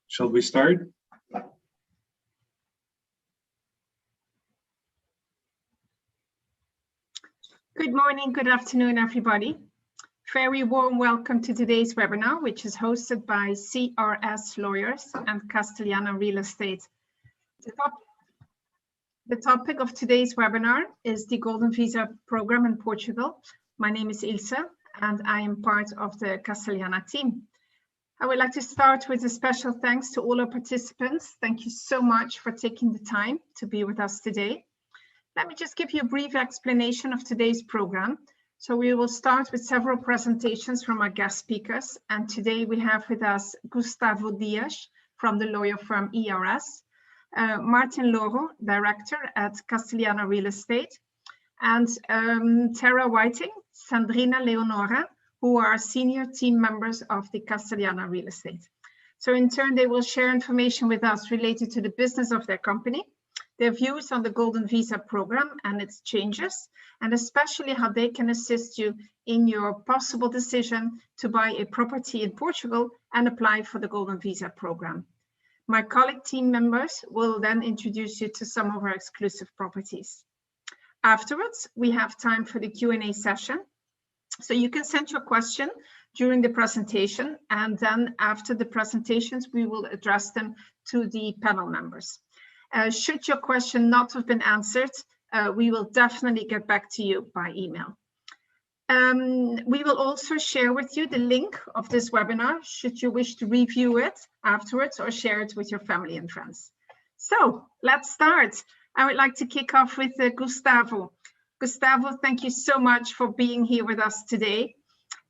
Shall we start? Good morning, good afternoon, everybody. Very warm welcome to today's webinar, which is hosted by CRS Lawyers and Castellana Real Estate. The topic of today's webinar is the Golden Visa program in Portugal. My name is Ilse, and I am part of the Castellana team. I would like to start with a special thanks to all our participants. Thank you so much for taking the time to be with us today. Let me just give you a brief explanation of today's program. So we will start with several presentations from our guest speakers. And today we have with us Gustavo Dias from the lawyer firm ERS, Martin Loro, director at Castellana Real Estate, and Tara Whiting, Sandrina Leonora, who are senior team members of the Castellana Real Estate. So in turn, they will share information with us related to the business of their company, their views on the Golden Visa program and its changes, and especially how they can assist you in your possible decision to buy a property in Portugal and apply for the Golden Visa program. My colleague team members will then introduce you to some of our exclusive properties. Afterwards, we have time for the Q&A session. So you can send your question during the presentation, and then after the presentations, we will address them to the panel members. Should your question not have been answered, we will definitely get back to you by email. We will also share with you the link of this webinar, should you wish to review it afterwards or share it with your family and friends. So let's start. I would like to kick off with Gustavo. Gustavo, thank you so much for being here with us today.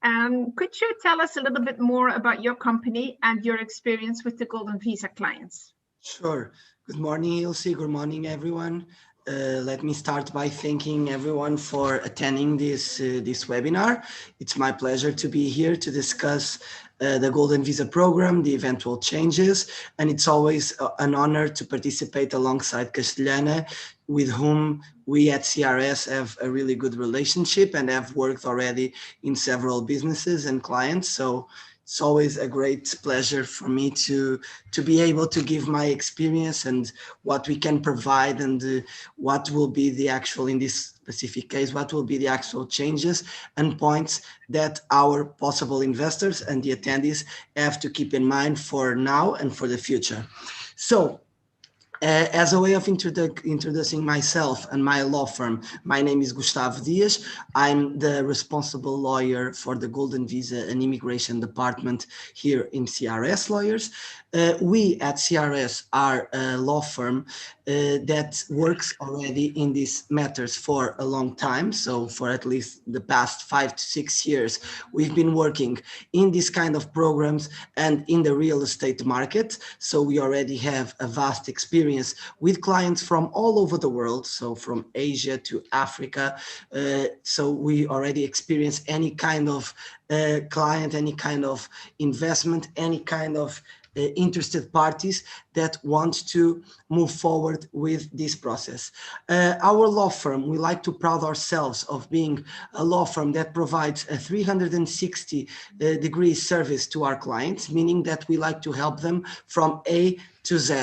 Could you tell us a little bit more about your company and your experience with the Golden Visa clients? Sure. Good morning, Ilse. Good morning, everyone. Let me start by thanking everyone for attending this webinar. It's my pleasure to be here to discuss the Golden Visa program, the eventual changes, and it's always an honor to participate alongside Castellana, with whom we at CRS have a really good relationship and have worked already in several businesses and clients. So it's always a great pleasure for me to be able to give my experience and what we can provide, and what will be the actual, in this specific case, what will be the actual changes and points that our possible investors and the attendees have to keep in mind for now and for the future. So, as a way of introducing myself and my law firm, my name is Gustavo Dias. I'm the responsible lawyer for the Golden Visa and Immigration Department here in CRS Lawyers. We at CRS are a law firm that works already in these matters for a long time. So for at least the past 5 to 6 years, we've been working in this kind of programs and in the real estate market. So we already have a vast experience with clients from all over the world. So from Asia to Africa. So we already experience any kind of client, any kind of investment, any kind of interested parties that want to move forward with this process. Our law firm, we like to proud ourselves of being a law firm that provides a 360 degree service to our clients, meaning that we like to help them from A to Z.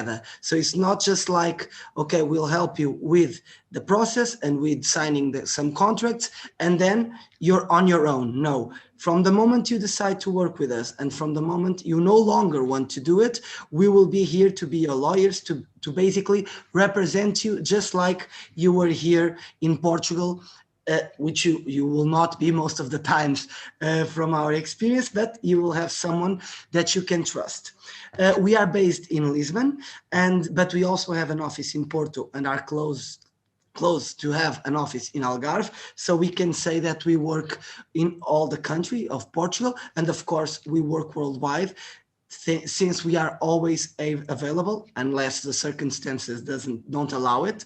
So it's not just like, okay, we'll help you with the process and with signing some contracts, and then you're on your own. No, from the moment you decide to work with us and from the moment you no longer want to do it, we will be here to be your lawyers, to basically represent you just like you were here in Portugal, which you will not be most of the times from our experience, but you will have someone that you can trust. We are based in Lisbon, but we also have an office in Porto and are close to have an office in Algarve. So we can say that we work in all the country of Portugal. And of course, we work worldwide, since we are always available, unless the circumstances don't allow it,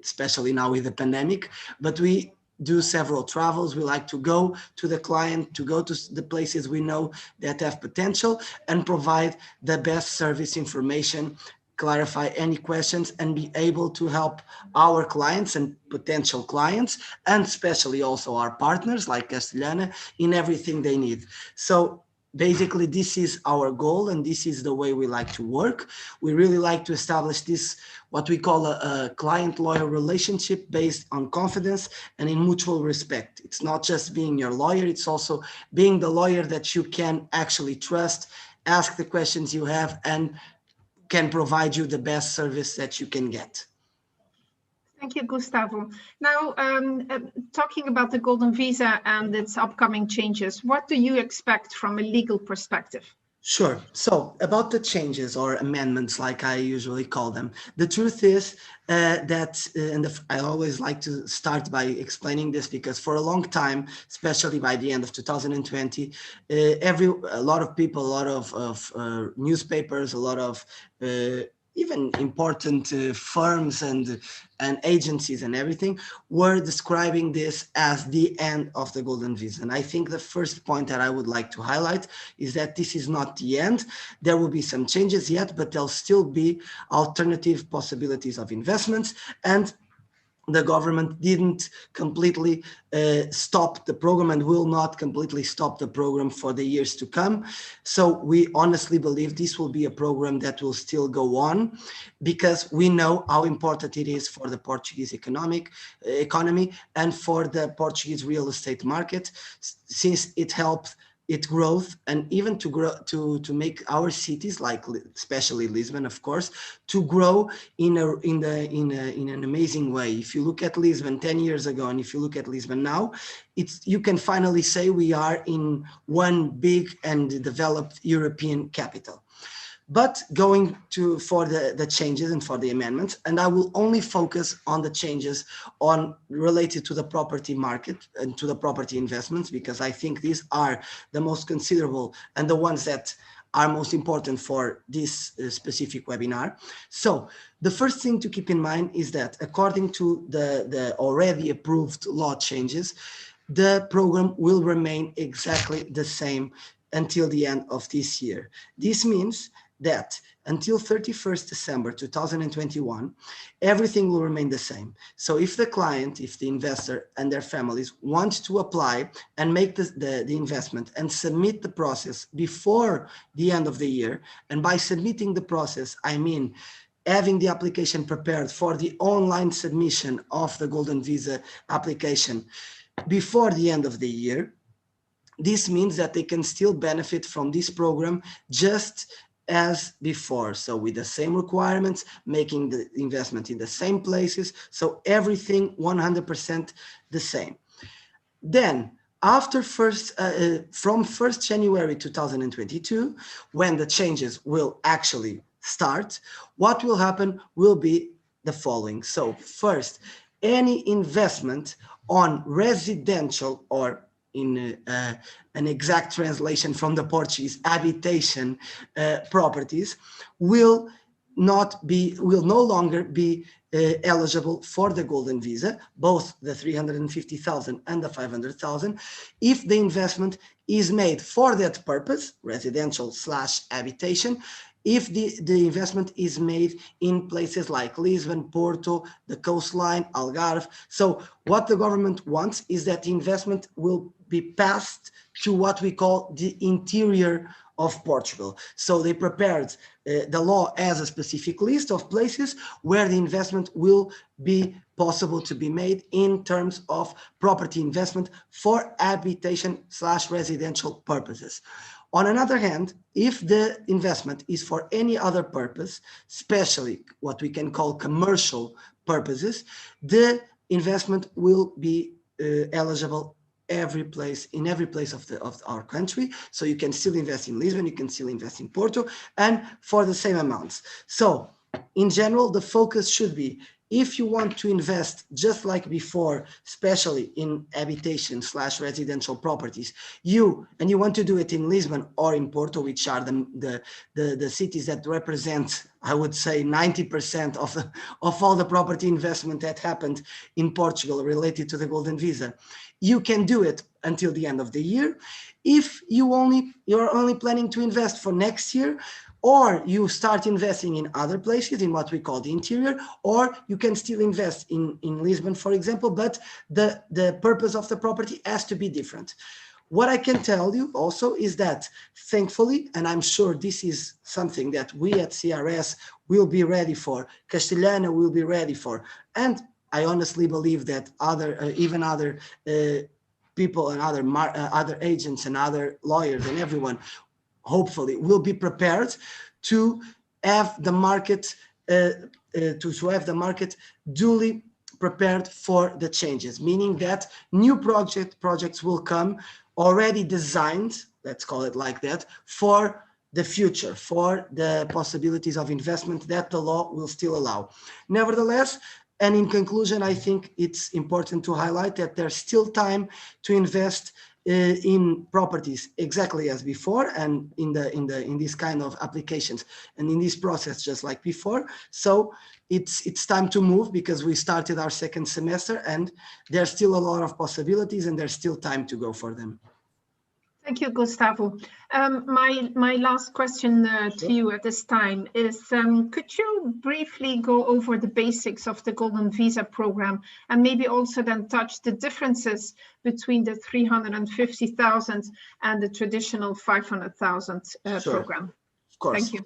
especially now with the pandemic. But we do several travels. We like to go to the client, to go to the places we know that have potential, and provide the best service information, clarify any questions, and be able to help our clients and potential clients, and especially also our partners like Castellana, in everything they need. So basically, this is our goal, and this is the way we like to work. We really like to establish this, what we call a client-lawyer relationship based on confidence and in mutual respect. It's not just being your lawyer, it's also being the lawyer that you can actually trust, ask the questions you have, and can provide you the best service that you can get. Thank you, Gustavo. Now, talking about the Golden Visa and its upcoming changes, what do you expect from a legal perspective? Sure. So about the changes or amendments, like I usually call them, the truth is that, I always like to start by explaining this, because for a long time, especially by the end of 2020, a lot of people, a lot of newspapers, a lot of even important firms and agencies and everything were describing this as the end of the Golden Visa. And I think the first point that I would like to highlight is that this is not the end. There will be some changes yet, but there'll still be alternative possibilities of investments, and the government didn't completely stop the program and will not completely stop the program for the years to come. So we honestly believe this will be a program that will still go on, because we know how important it is for the Portuguese economy and for the Portuguese real estate market, since it helps its growth, and even to grow, to make our cities, like especially Lisbon, of course, to grow in an amazing way. If you look at Lisbon 10 years ago, and if you look at Lisbon now, you can finally say we are in one big and developed European capital. But going for the changes and for the amendments, and I will only focus on the changes related to the property market and to the property investments, because I think these are the most considerable and the ones that are most important for this specific webinar. So the first thing to keep in mind is that according to the already approved law changes, the program will remain exactly the same until the end of this year. This means that until 31st December 2021, everything will remain the same. So if the client, if the investor and their families want to apply and make the investment and submit the process before the end of the year, and by submitting the process, I mean having the application prepared for the online submission of the Golden Visa application before the end of the year, this means that they can still benefit from this program just as before. So with the same requirements, making the investment in the same places. So everything 100% the same. Then after from 1st January 2022, when the changes will actually start, what will happen will be the following. So first, any investment on residential, or in an exact translation from the Portuguese, habitation properties, will no longer be eligible for the Golden Visa, both the 350,000 and the 500,000, if the investment is made for that purpose, residential/habitation, if the investment is made in places like Lisbon, Porto, the coastline, Algarve. So what the government wants is that the investment will be passed to what we call the interior of Portugal. So they prepared the law as a specific list of places where the investment will be possible to be made in terms of property investment for habitation/residential purposes. On another hand, if the investment is for any other purpose, especially what we can call commercial purposes, the investment will be eligible in every place of our country. So you can still invest in Lisbon, you can still invest in Porto, and for the same amounts. So in general, the focus should be, if you want to invest just like before, especially in habitation/residential properties, you want to do it in Lisbon or in Porto, which are the cities that represent, I would say, 90% of all the property investment that happened in Portugal related to the Golden Visa, you can do it until the end of the year. If you're only planning to invest for next year, or you start investing in other places, in what we call the interior, or you can still invest in Lisbon, for example, but the purpose of the property has to be different. What I can tell you also is that, thankfully, and I'm sure this is something that we at CRS will be ready for, Castellana will be ready for, and I honestly believe that even other people and other agents and other lawyers and everyone, hopefully, will be prepared to have the market to have the market duly prepared for the changes, meaning that new projects will come already designed, let's call it like that, for the future, for the possibilities of investment that the law will still allow. Nevertheless, and in conclusion, I think it's important to highlight that there's still time to invest in properties exactly as before, and in this kind of applications and in this process just like before. So it's time to move, because we started our second semester and there's still a lot of possibilities and there's still time to go for them. Thank you, Gustavo. My last question to you at this time is, could you briefly go over the basics of the Golden Visa program, and maybe also then touch the differences between the 350,000 and the traditional 500,000 program? Of course. Thank you.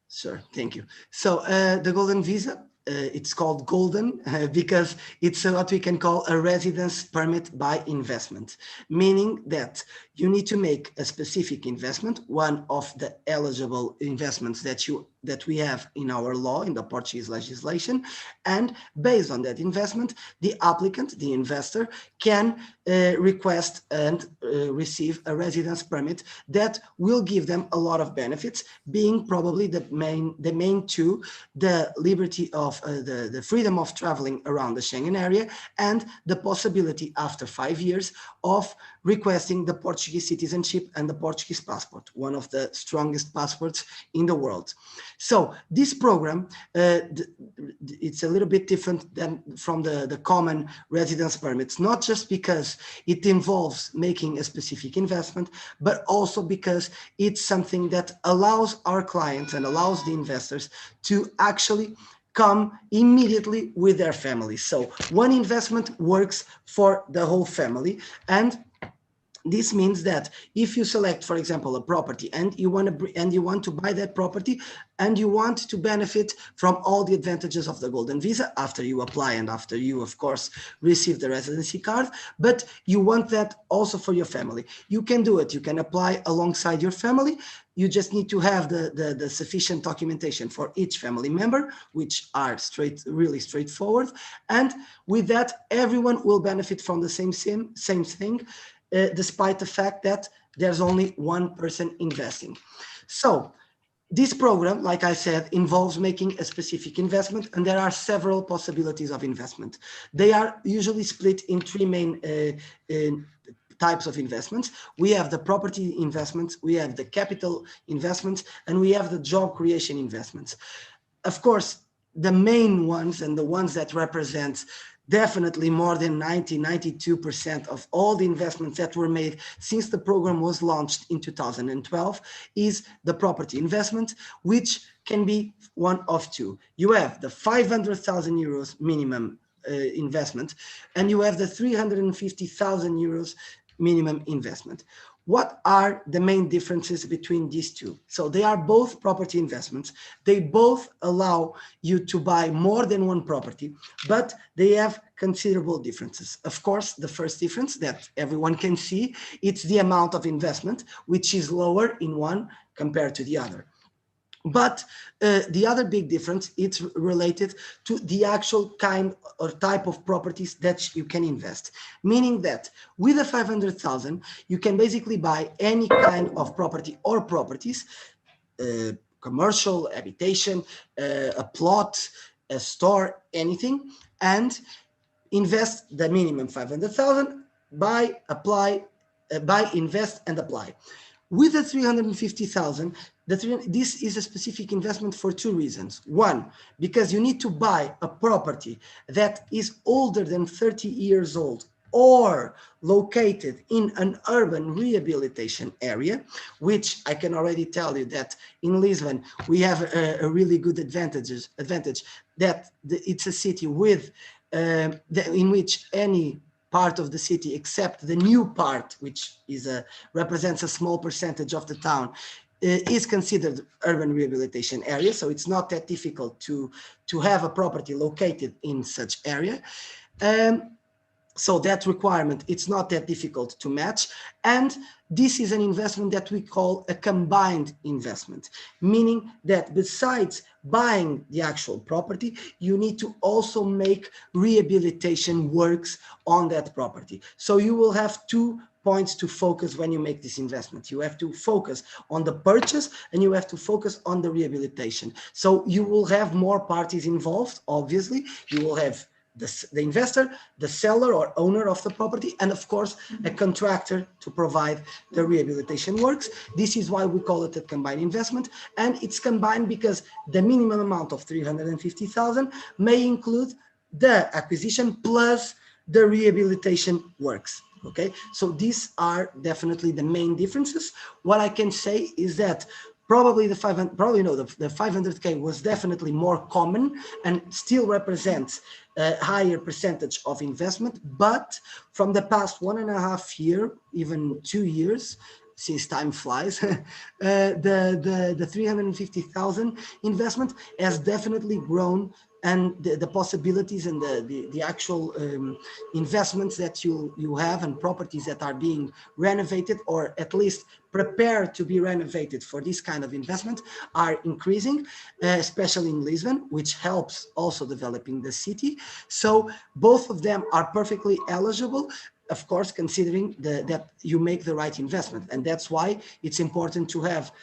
Sure, thank you. So the Golden Visa, it's called Golden because it's what we can call a residence permit by investment, meaning that you need to make a specific investment, one of the eligible investments that we have in our law, in the Portuguese legislation, and based on that investment, the applicant, the investor, can request and receive a residence permit that will give them a lot of benefits, being probably the main two: the liberty of the freedom of traveling around the Schengen area, and the possibility after 5 years of requesting the Portuguese citizenship and the Portuguese passport, one of the strongest passports in the world. So this program, it's a little bit different than from the common residence permits, not just because it involves making a specific investment, but also because it's something that allows our clients and allows the investors to actually come immediately with their families. So one investment works for the whole family, and this means that if you select, for example, a property and you want to buy that property and you want to benefit from all the advantages of the Golden Visa after you apply and after you, of course, receive the residency card, but you want that also for your family, you can do it. You can apply alongside your family. You just need to have the sufficient documentation for each family member, which are really straightforward. And with that, everyone will benefit from the same thing, despite the fact that there's only one person investing. So this program, like I said, involves making a specific investment, and there are several possibilities of investment. They are usually split in three main types of investments. We have the property investments, we have the capital investments, and we have the job creation investments. Of course, the main ones and the ones that represent definitely more than 92% of all the investments that were made since the program was launched in 2012 is the property investment, which can be one of two. You have the 500,000 euros minimum investment, and you have the 350,000 euros minimum investment. What are the main differences between these two? So they are both property investments. They both allow you to buy more than one property, but they have considerable differences. Of course, the first difference that everyone can see, it's the amount of investment, which is lower in one compared to the other. But the other big difference, it's related to the actual kind or type of properties that you can invest. Meaning that with the 500,000, you can basically buy any kind of property or properties, commercial, habitation, a plot, a store, anything, and invest the minimum 500,000, buy, invest, and apply. With the 350,000, this is a specific investment for two reasons. One, because you need to buy a property that is older than 30 years old or located in an urban rehabilitation area, which I can already tell you that in Lisbon, we have a really good advantage that it's a city with in which any part of the city, except the new part, which represents a small percentage of the town, is considered urban rehabilitation area. So it's not that difficult to have a property located in such area. So that requirement, it's not that difficult to match. And this is an investment that we call a combined investment, meaning that besides buying the actual property, you need to also make rehabilitation works on that property. So you will have 2 points to focus when you make this investment. You have to focus on the purchase and you have to focus on the rehabilitation. So you will have more parties involved, obviously. You will have the investor, the seller or owner of the property, and of course, a contractor to provide the rehabilitation works. This is why we call it a combined investment. And it's combined because the minimum amount of 350,000 may include the acquisition plus the rehabilitation works. Okay, so these are definitely the main differences. What I can say is that probably the 500K was definitely more common and still represents a higher percentage of investment. But from the past 1.5 years, even 2 years, since time flies, the 350,000 investment has definitely grown, and the possibilities and the actual investments that you have and properties that are being renovated or at least prepared to be renovated for this kind of investment are increasing, especially in Lisbon, which helps also developing the city. So both of them are perfectly eligible, of course, considering that you make the right investment. And that's why it's important to have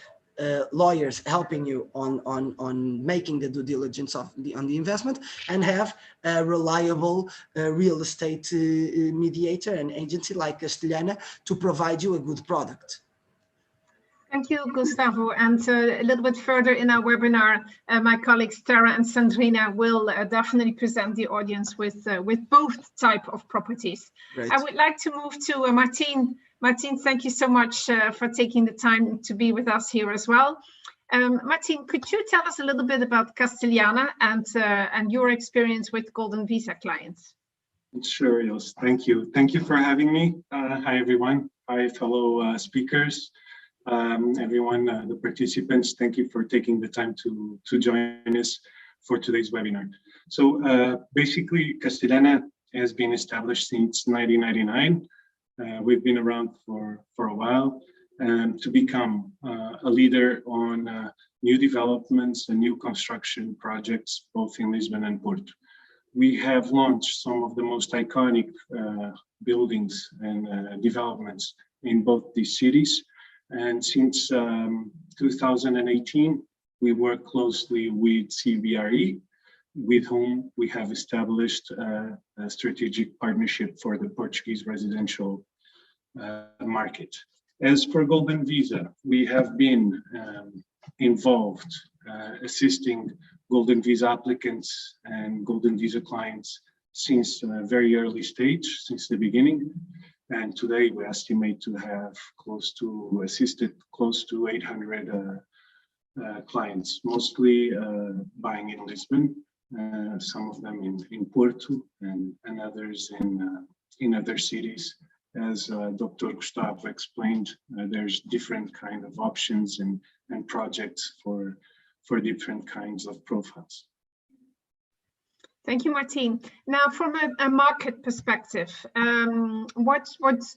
lawyers helping you on making the due diligence on the investment, and have a reliable real estate mediator and agency like Castellana to provide you a good product. Thank you, Gustavo. And a little bit further in our webinar, my colleagues Tara and Sandrina will definitely present the audience with both type of properties. Right. I would like to move to Martin. Martin, thank you so much for taking the time to be with us here as well. Martin, could you tell us a little bit about Castellana and your experience with Golden Visa clients? Sure, yes. Thank you. Thank you for having me. Hi, everyone. Hi, fellow speakers. Everyone, the participants, thank you for taking the time to join us for today's webinar. So basically, Castellana has been established since 1999. We've been around for a while to become a leader on new developments and new construction projects, both in Lisbon and Porto. We have launched some of the most iconic buildings and developments in both these cities. And since 2018, we work closely with CBRE, with whom we have established a strategic partnership for the Portuguese residential market. As for Golden Visa, we have been involved assisting Golden Visa applicants and Golden Visa clients since a very early stage, since the beginning. And today we estimate to have assisted close to 800 clients, mostly buying in Lisbon, some of them in Porto and others in other cities. As Dr. Gustavo explained, there's different kind of options and projects for different kinds of profiles. Thank you, Martin. Now, from a market perspective, what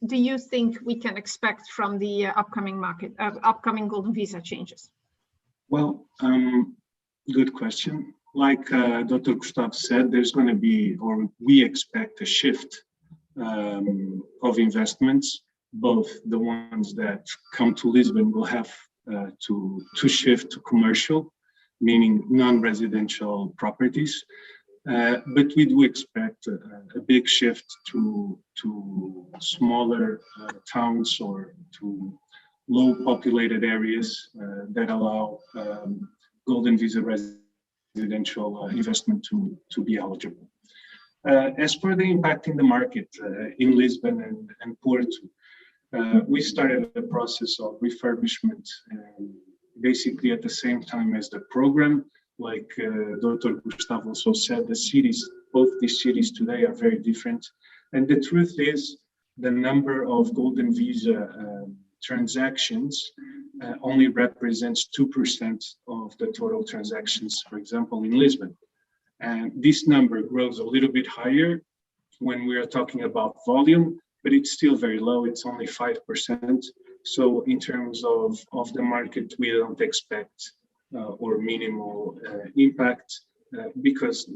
do you think we can expect from the upcoming Golden Visa changes? Well, good question. Like Dr. Gustavo said, there's going to be, or we expect, a shift of investments. Both the ones that come to Lisbon will have to shift to commercial, meaning non-residential properties. But we do expect a big shift to smaller towns or to low populated areas that allow Golden Visa residential investment to be eligible. As for the impact in the market in Lisbon and Porto, we started a process of refurbishment basically at the same time as the program. Like Dr. Gustavo also said, both these cities today are very different. And the truth is, the number of golden visa transactions only represents 2% of the total transactions, for example, in Lisbon. And this number grows a little bit higher when we are talking about volume, but it's still very low. It's only 5%. So in terms of the market, we don't expect or minimal impact because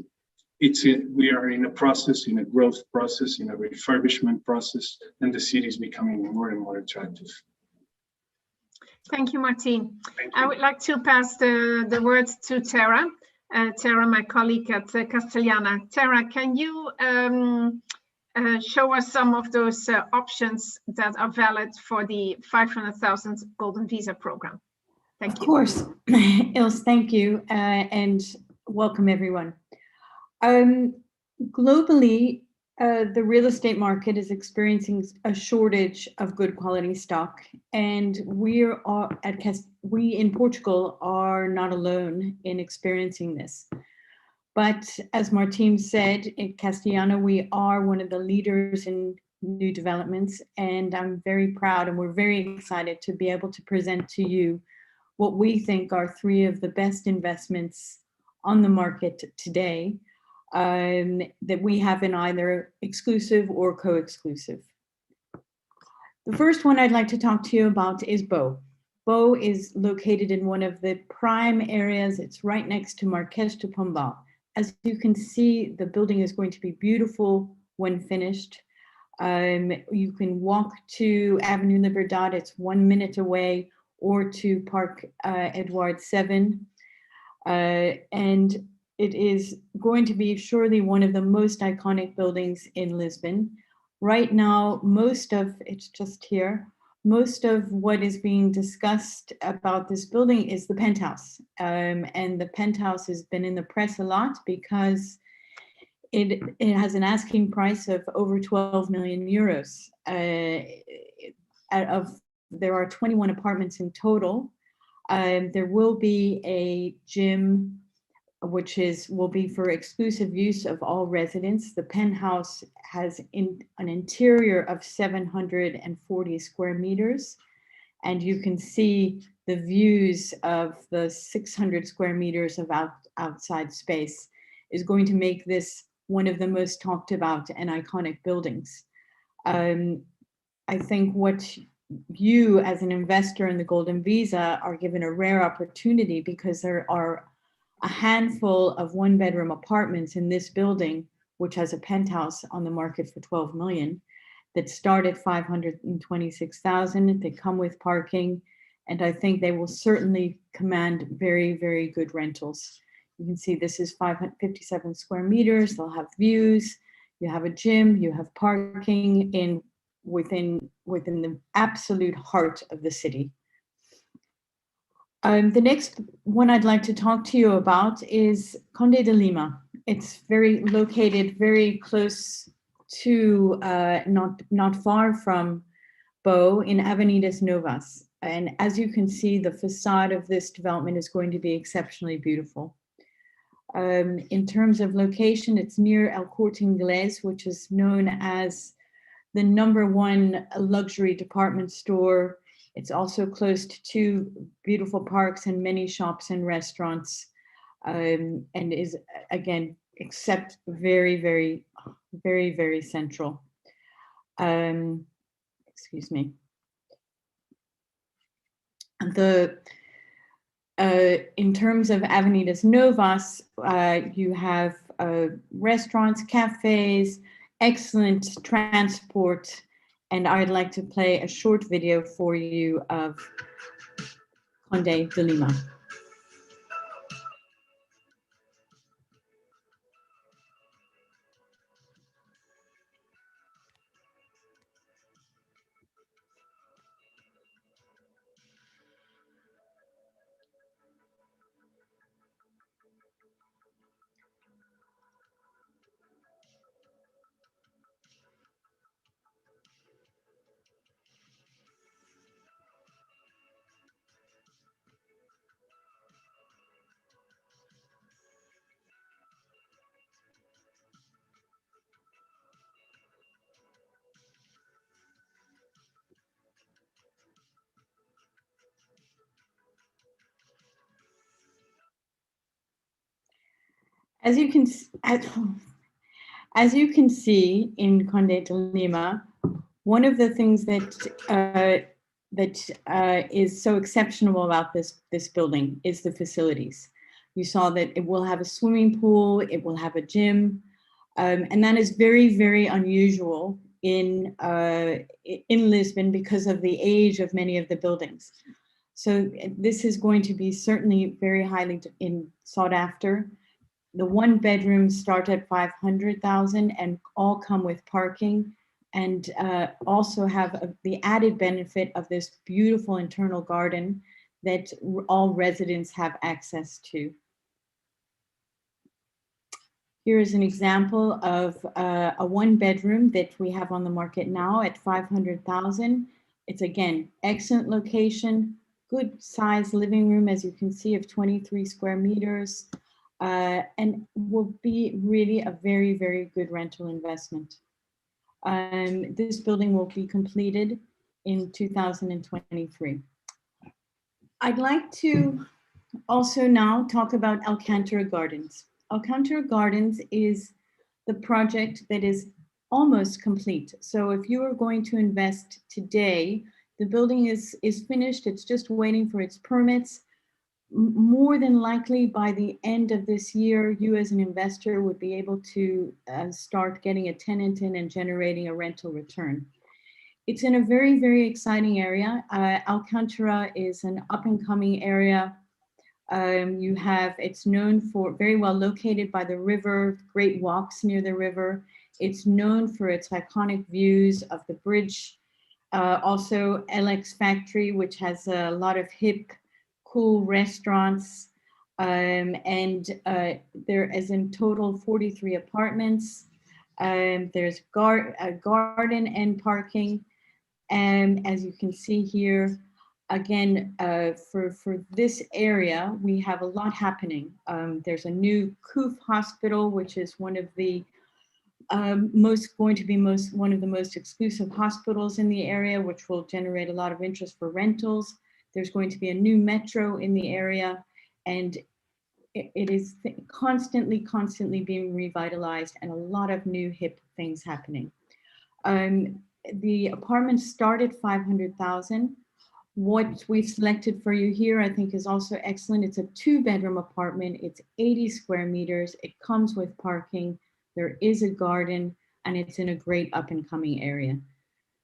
we are in a process, in a growth process, in a refurbishment process, and the city is becoming more and more attractive. Thank you, Martin. Thank you. I would like to pass the words to Tara. Tara, my colleague at Castellana. Tara, can you show us some of those options that are valid for the 500,000 Golden Visa program? Thank you. Of course. Ilse, thank you, and welcome everyone. Globally, the real estate market is experiencing a shortage of good quality stock, and we in Portugal are not alone in experiencing this. But as Martin said, in Castellana, we are one of the leaders in new developments, and I'm very proud and we're very excited to be able to present to you what we think are three of the best investments on the market today that we have in either exclusive or co-exclusive. The first one I'd like to talk to you about is Bo. Bo is located in one of the prime areas. It's right next to Marquês de Pombal. As you can see, the building is going to be beautiful when finished. You can walk to Avenue Liberdade, it's 1 minute away, or to Park Edward 7. And it is going to be surely one of the most iconic buildings in Lisbon. Right now, it's just here, most of what is being discussed about this building is the penthouse. And the penthouse has been in the press a lot because it has an asking price of over 12 million euros. There are 21 apartments in total. There will be a gym, which will be for exclusive use of all residents. The penthouse has an interior of 740 square meters, and you can see the views of the 600 square meters of outside space is going to make this one of the most talked about and iconic buildings. I think what you as an investor in the Golden Visa are given a rare opportunity because there are a handful of one-bedroom apartments in this building, which has a penthouse on the market for 12 million, that start at 526,000. They come with parking, and I think they will certainly command very, very good rentals. You can see this is 557 square meters. They'll have views. You have a gym. You have parking within the absolute heart of the city. The next one I'd like to talk to you about is Conde De Lima. It's located very close to, not far from Bo, in Avenidas Novas. And as you can see, the facade of this development is going to be exceptionally beautiful. In terms of location, it's near El Corte Inglés, which is known as the #1 luxury department store. It's also close to 2 beautiful parks and many shops and restaurants, and is, again, except very, very, very, very central. Excuse me. In terms of Avenidas Novas, you have restaurants, cafes, excellent transport, and I'd like to play a short video for you of Conde De Lima. As you can as you can see in Conde de Lima, one of the things that is so exceptional about this building is the facilities. You saw that it will have a swimming pool, it will have a gym, and that is very, very unusual in Lisbon because of the age of many of the buildings. So this is going to be certainly very highly sought after. The one bedrooms start at 500,000 and all come with parking, and also have the added benefit of this beautiful internal garden that all residents have access to. Here is an example of a one bedroom that we have on the market now at 500,000. It's again, excellent location, good size living room, as you can see, of 23 square meters, and will be really a very, very good rental investment. This building will be completed in 2023. I'd like to also now talk about Alcantara Gardens. Alcantara Gardens is the project that is almost complete. So if you are going to invest today, the building is finished. It's just waiting for its permits. More than likely by the end of this year, you as an investor would be able to start getting a tenant in and generating a rental return. It's in a very, very exciting area. Alcantara is an up and coming area. It's known for, very well located by the river, great walks near the river. It's known for its iconic views of the bridge. Also LX Factory, which has a lot of hip, cool restaurants. There is in total 43 apartments. There's a garden and parking. And as you can see here, again, for this area, we have a lot happening. There's a new COOF hospital, which is one of the one of the most exclusive hospitals in the area, which will generate a lot of interest for rentals. There's going to be a new metro in the area, and it is constantly being revitalized, and a lot of new hip things happening. The apartments start at 500,000. What we've selected for you here, I think, is also excellent. It's a 2-bedroom apartment. It's 80 square meters. It comes with parking. There is a garden, and it's in a great up and coming area.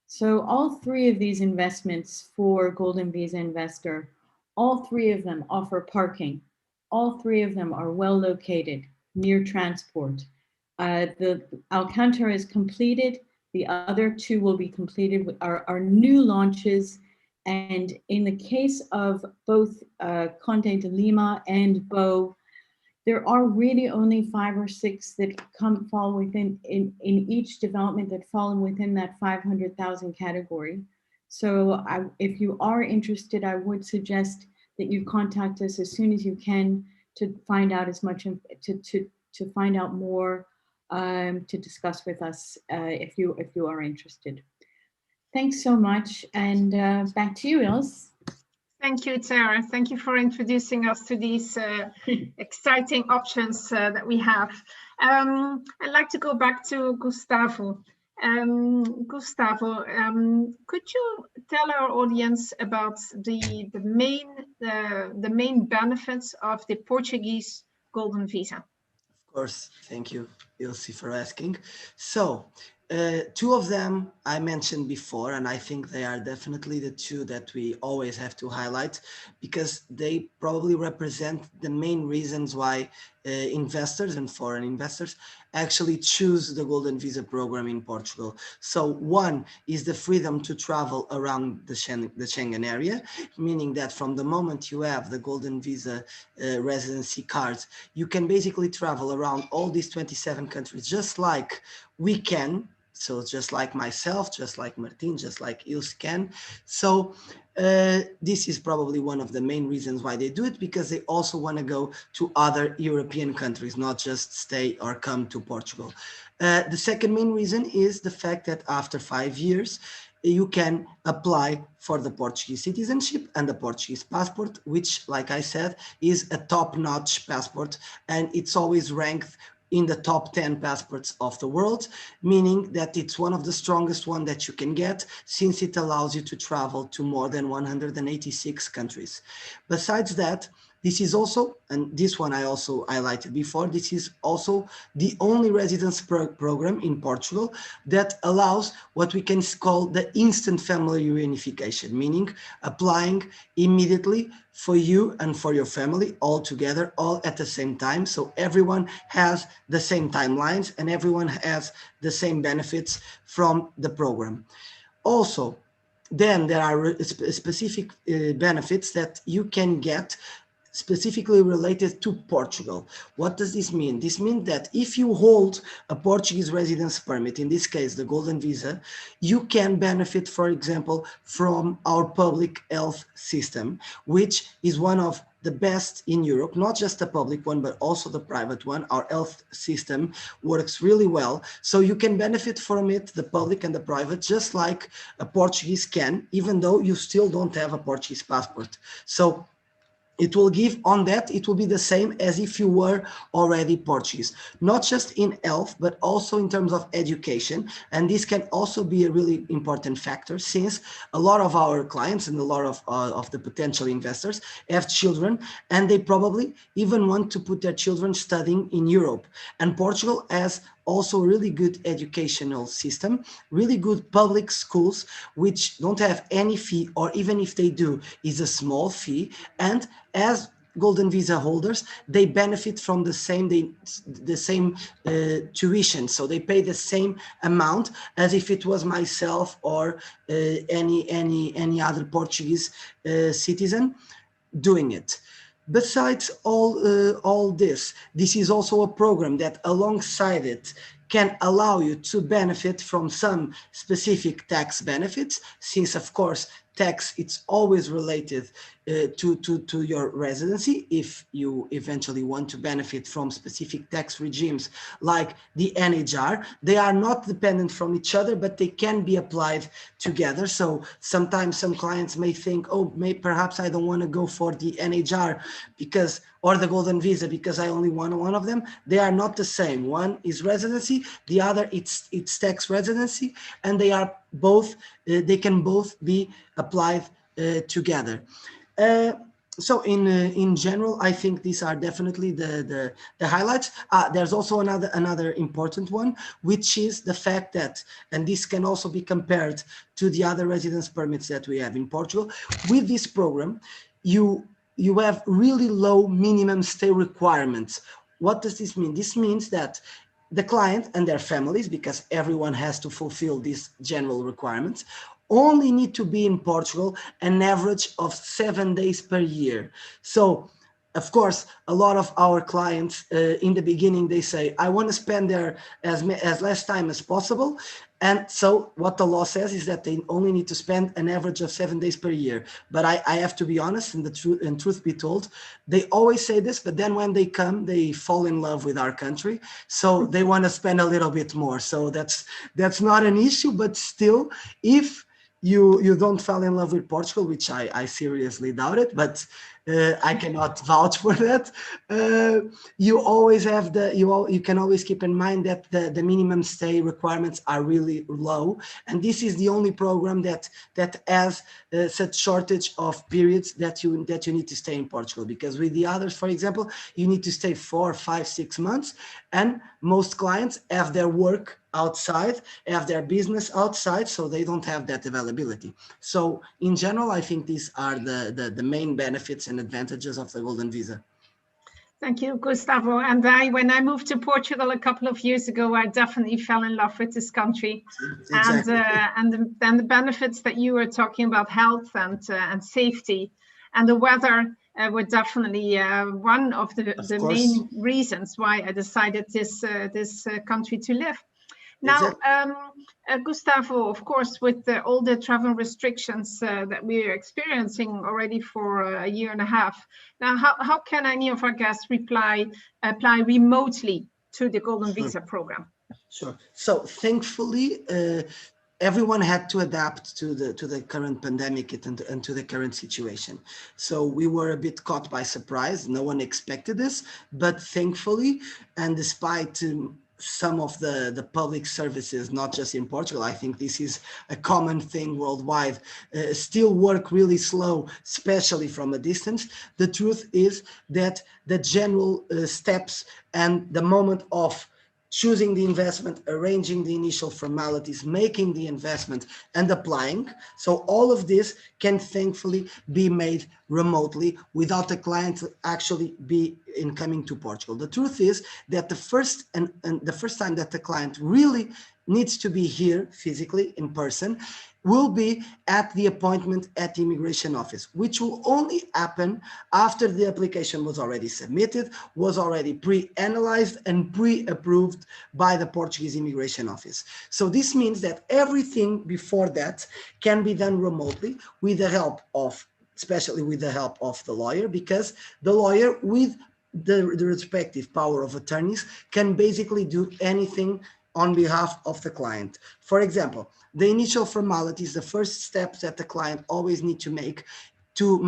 So all 3 of these investments for Golden Visa Investor, all 3 of them offer parking. All 3 of them are well located, near transport. The Alcantara is completed. The other 2 will be completed with our new launches. And in the case of both Conde de Lima and Bo, there are really only 5 or 6 that fall within in each development that fall within that 500,000 category. So if you are interested, I would suggest that you contact us as soon as you can to find out as much, to find out more, to discuss with us if you are interested. Thanks so much, and back to you, Ilse. Thank you, Tara. Thank you for introducing us to these exciting options that we have. I'd like to go back to Gustavo. Gustavo, could you tell our audience about the main benefits of the Portuguese Golden Visa? Of course, thank you, Ilse, for asking. So, 2 of them I mentioned before, and I think they are definitely the 2 that we always have to highlight, because they probably represent the main reasons why investors and foreign investors actually choose the Golden Visa program in Portugal. So one is the freedom to travel around the Schengen area, meaning that from the moment you have the Golden Visa residency cards, you can basically travel around all these 27 countries, just like we can. So just like myself, just like Martin, just like Ilse can. So this is probably one of the main reasons why they do it, because they also want to go to other European countries, not just stay or come to Portugal. The second main reason is the fact that after 5 years, you can apply for the Portuguese citizenship and the Portuguese passport, which, like I said, is a top-notch passport, and it's always ranked in the top 10 passports of the world, meaning that it's one of the strongest one that you can get, since it allows you to travel to more than 186 countries. Besides that, this is also, and this one I also highlighted before, this is also the only residence program in Portugal that allows what we can call the instant family reunification, meaning applying immediately for you and for your family all together, all at the same time. So everyone has the same timelines and everyone has the same benefits from the program. Also, then there are specific benefits that you can get specifically related to Portugal. What does this mean? This means that if you hold a Portuguese residence permit, in this case, the Golden Visa, you can benefit, for example, from our public health system, which is one of the best in Europe, not just the public one, but also the private one. Our health system works really well. So you can benefit from it, the public and the private, just like a Portuguese can, even though you still don't have a Portuguese passport. So it will give on that, it will be the same as if you were already Portuguese, not just in health, but also in terms of education. And this can also be a really important factor, since a lot of our clients and a lot of the potential investors have children, and they probably even want to put their children studying in Europe. And Portugal has also a really good educational system, really good public schools, which don't have any fee, or even if they do, is a small fee. And as Golden Visa holders, they benefit from the same tuition. So they pay the same amount as if it was myself or any other Portuguese citizen doing it. Besides all this is also a program that alongside it can allow you to benefit from some specific tax benefits, since of course tax, it's always related to your residency. If you eventually want to benefit from specific tax regimes like the NHR, they are not dependent from each other, but they can be applied together. So sometimes some clients may think, oh, perhaps I don't want to go for the NHR because, or the Golden Visa, because I only want one of them. They are not the same. One is residency, the other it's tax residency, and they are both, they can both be applied together. So in general, I think these are definitely the highlights. There's also another important one, which is the fact that, and this can also be compared to the other residence permits that we have in Portugal. With this program, you have really low minimum stay requirements. What does this mean? This means that the client and their families, because everyone has to fulfill these general requirements, only need to be in Portugal an average of 7 days per year. So, of course, a lot of our clients in the beginning, they say, I want to spend there as less time as possible. And so what the law says is that they only need to spend an average of 7 days per year. But I have to be honest, and truth be told, they always say this, but then when they come, they fall in love with our country. So they want to spend a little bit more. So that's not an issue, but still, if you don't fall in love with Portugal, which I seriously doubt it, but I cannot vouch for that. You always have you can always keep in mind that the minimum stay requirements are really low, and this is the only program that has such shortage of periods that you need to stay in Portugal. Because with the others, for example, you need to stay 4, 5, 6 months, and most clients have their work outside, have their business outside, so they don't have that availability. So in general, I think these are the main benefits and advantages of the Golden Visa. Thank you, Gustavo. And when I moved to Portugal a couple of years ago, I definitely fell in love with this country. Exactly. And then the benefits that you were talking about, health and safety, and the weather were definitely one of the main reasons why I decided this country to live. Now, Gustavo, of course, with all the travel restrictions that we're experiencing already for a year and a half, now how can any of our guests apply remotely to the Golden Visa program? Sure. So thankfully, everyone had to adapt to the current pandemic and to the current situation. So we were a bit caught by surprise. No one expected this, but thankfully, and despite some of the public services, not just in Portugal, I think this is a common thing worldwide, still work really slow, especially from a distance. The truth is that the general steps and the moment of choosing the investment, arranging the initial formalities, making the investment, and applying. So all of this can thankfully be made remotely without the client actually be in coming to Portugal. The truth is that the first time that the client really needs to be here physically in person will be at the appointment at the immigration office, which will only happen after the application was already submitted, was already pre-analyzed and pre-approved by the Portuguese immigration office. So this means that everything before that can be done remotely with the help of, especially with the help of the lawyer, because the lawyer with the respective power of attorneys can basically do anything on behalf of the client. For example, the initial formalities, the first steps that the client always need to make to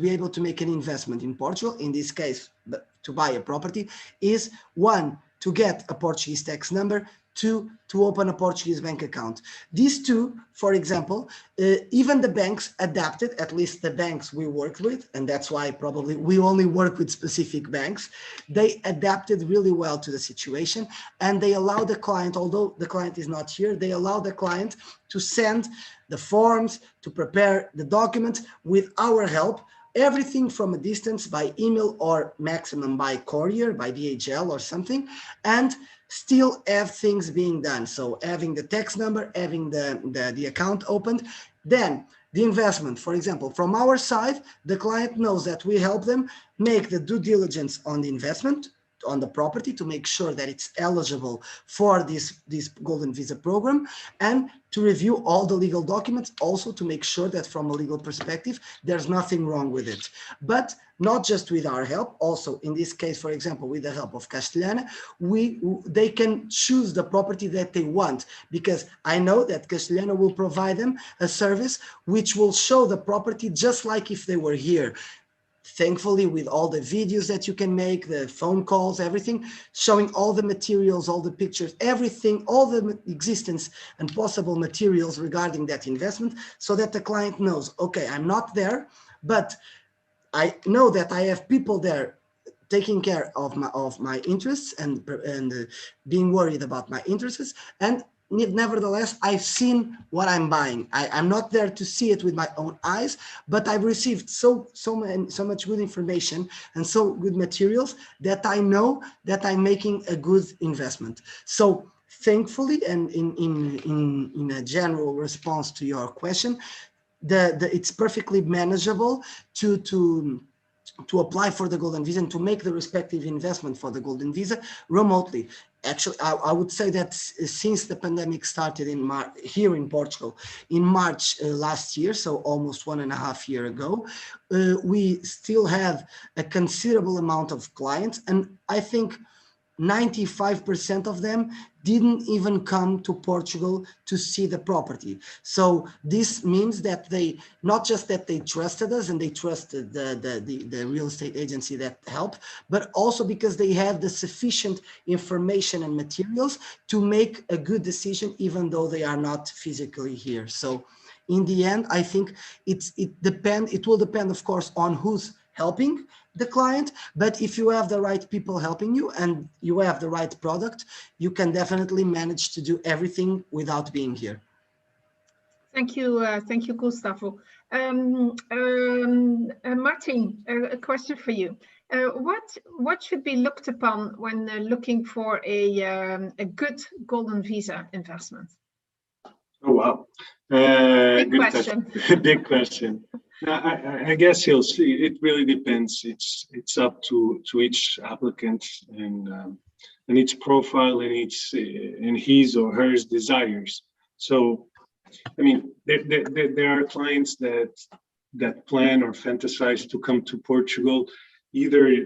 be able to make an investment in Portugal, in this case, to buy a property, is one, to get a Portuguese tax number, two, to open a Portuguese bank account. These two, for example, even the banks adapted, at least the banks we worked with, and that's why probably we only work with specific banks, they adapted really well to the situation, and they allow the client, although the client is not here, they allow the client to send the forms, to prepare the document with our help, everything from a distance by email or maximum by courier, by DHL or something, and still have things being done. So having the tax number, having the account opened, then the investment, for example, from our side, the client knows that we help them make the due diligence on the investment, on the property, to make sure that it's eligible for this golden visa program, and to review all the legal documents, also to make sure that from a legal perspective there's nothing wrong with it. But not just with our help, also in this case, for example, with the help of Castellana, they can choose the property that they want, because I know that Castellana will provide them a service which will show the property just like if they were here. Thankfully, with all the videos that you can make, the phone calls, everything, showing all the materials, all the pictures, everything, all the existence and possible materials regarding that investment, so that the client knows, okay, I'm not there, but I know that I have people there taking care of my interests and being worried about my interests, and nevertheless, I've seen what I'm buying. I'm not there to see it with my own eyes, but I've received so much good information and so good materials that I know that I'm making a good investment. So thankfully, and in a general response to your question, it's perfectly manageable to apply for the golden visa and to make the respective investment for the golden visa remotely. Actually, I would say that since the pandemic started here in Portugal in March last year, so almost 1.5 years ago, we still have a considerable amount of clients, and I think 95% of them didn't even come to Portugal to see the property. So this means that they, not just that they trusted us and they trusted the real estate agency that helped, but also because they have the sufficient information and materials to make a good decision, even though they are not physically here. So in the end, I think it will depend, of course, on who's helping the client, but if you have the right people helping you and you have the right product, you can definitely manage to do everything without being here. Thank you, Gustavo. Martin, a question for you. What should be looked upon when looking for a good golden visa investment? Oh, wow. Big Good question. Big question. I guess you'll see. It really depends. It's up to each applicant and each profile and in his or her desires. So, I mean, there are clients that plan or fantasize to come to Portugal either,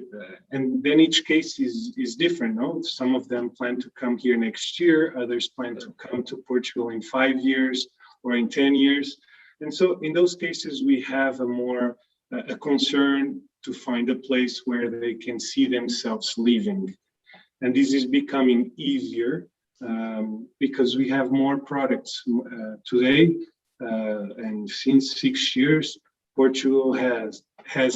and then each case is different. No, some of them plan to come here next year, others plan to come to Portugal in 5 years or in 10 years. And so in those cases, we have a concern to find a place where they can see themselves living. And this is becoming easier because we have more products today. And since 6 years, Portugal has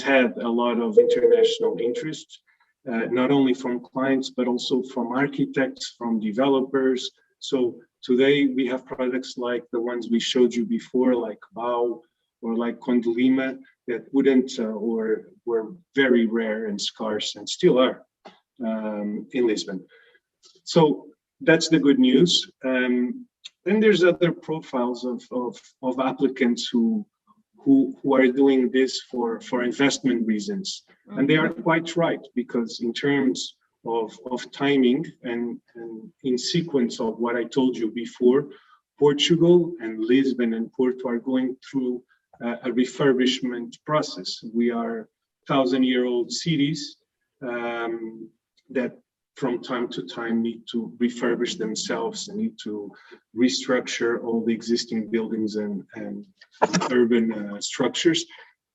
had a lot of international interest, not only from clients, but also from architects, from developers. So today we have products like the ones we showed you before, like BAU or like Conde De Lima, that wouldn't or were very rare and scarce and still are in Lisbon. So that's the good news. Then there's other profiles of applicants who are doing this for investment reasons. And they are quite right, because in terms of timing and in sequence of what I told you before, Portugal and Lisbon and Porto are going through a refurbishment process. We are 1,000-year-old cities that from time to time need to refurbish themselves and need to restructure all the existing buildings and urban structures.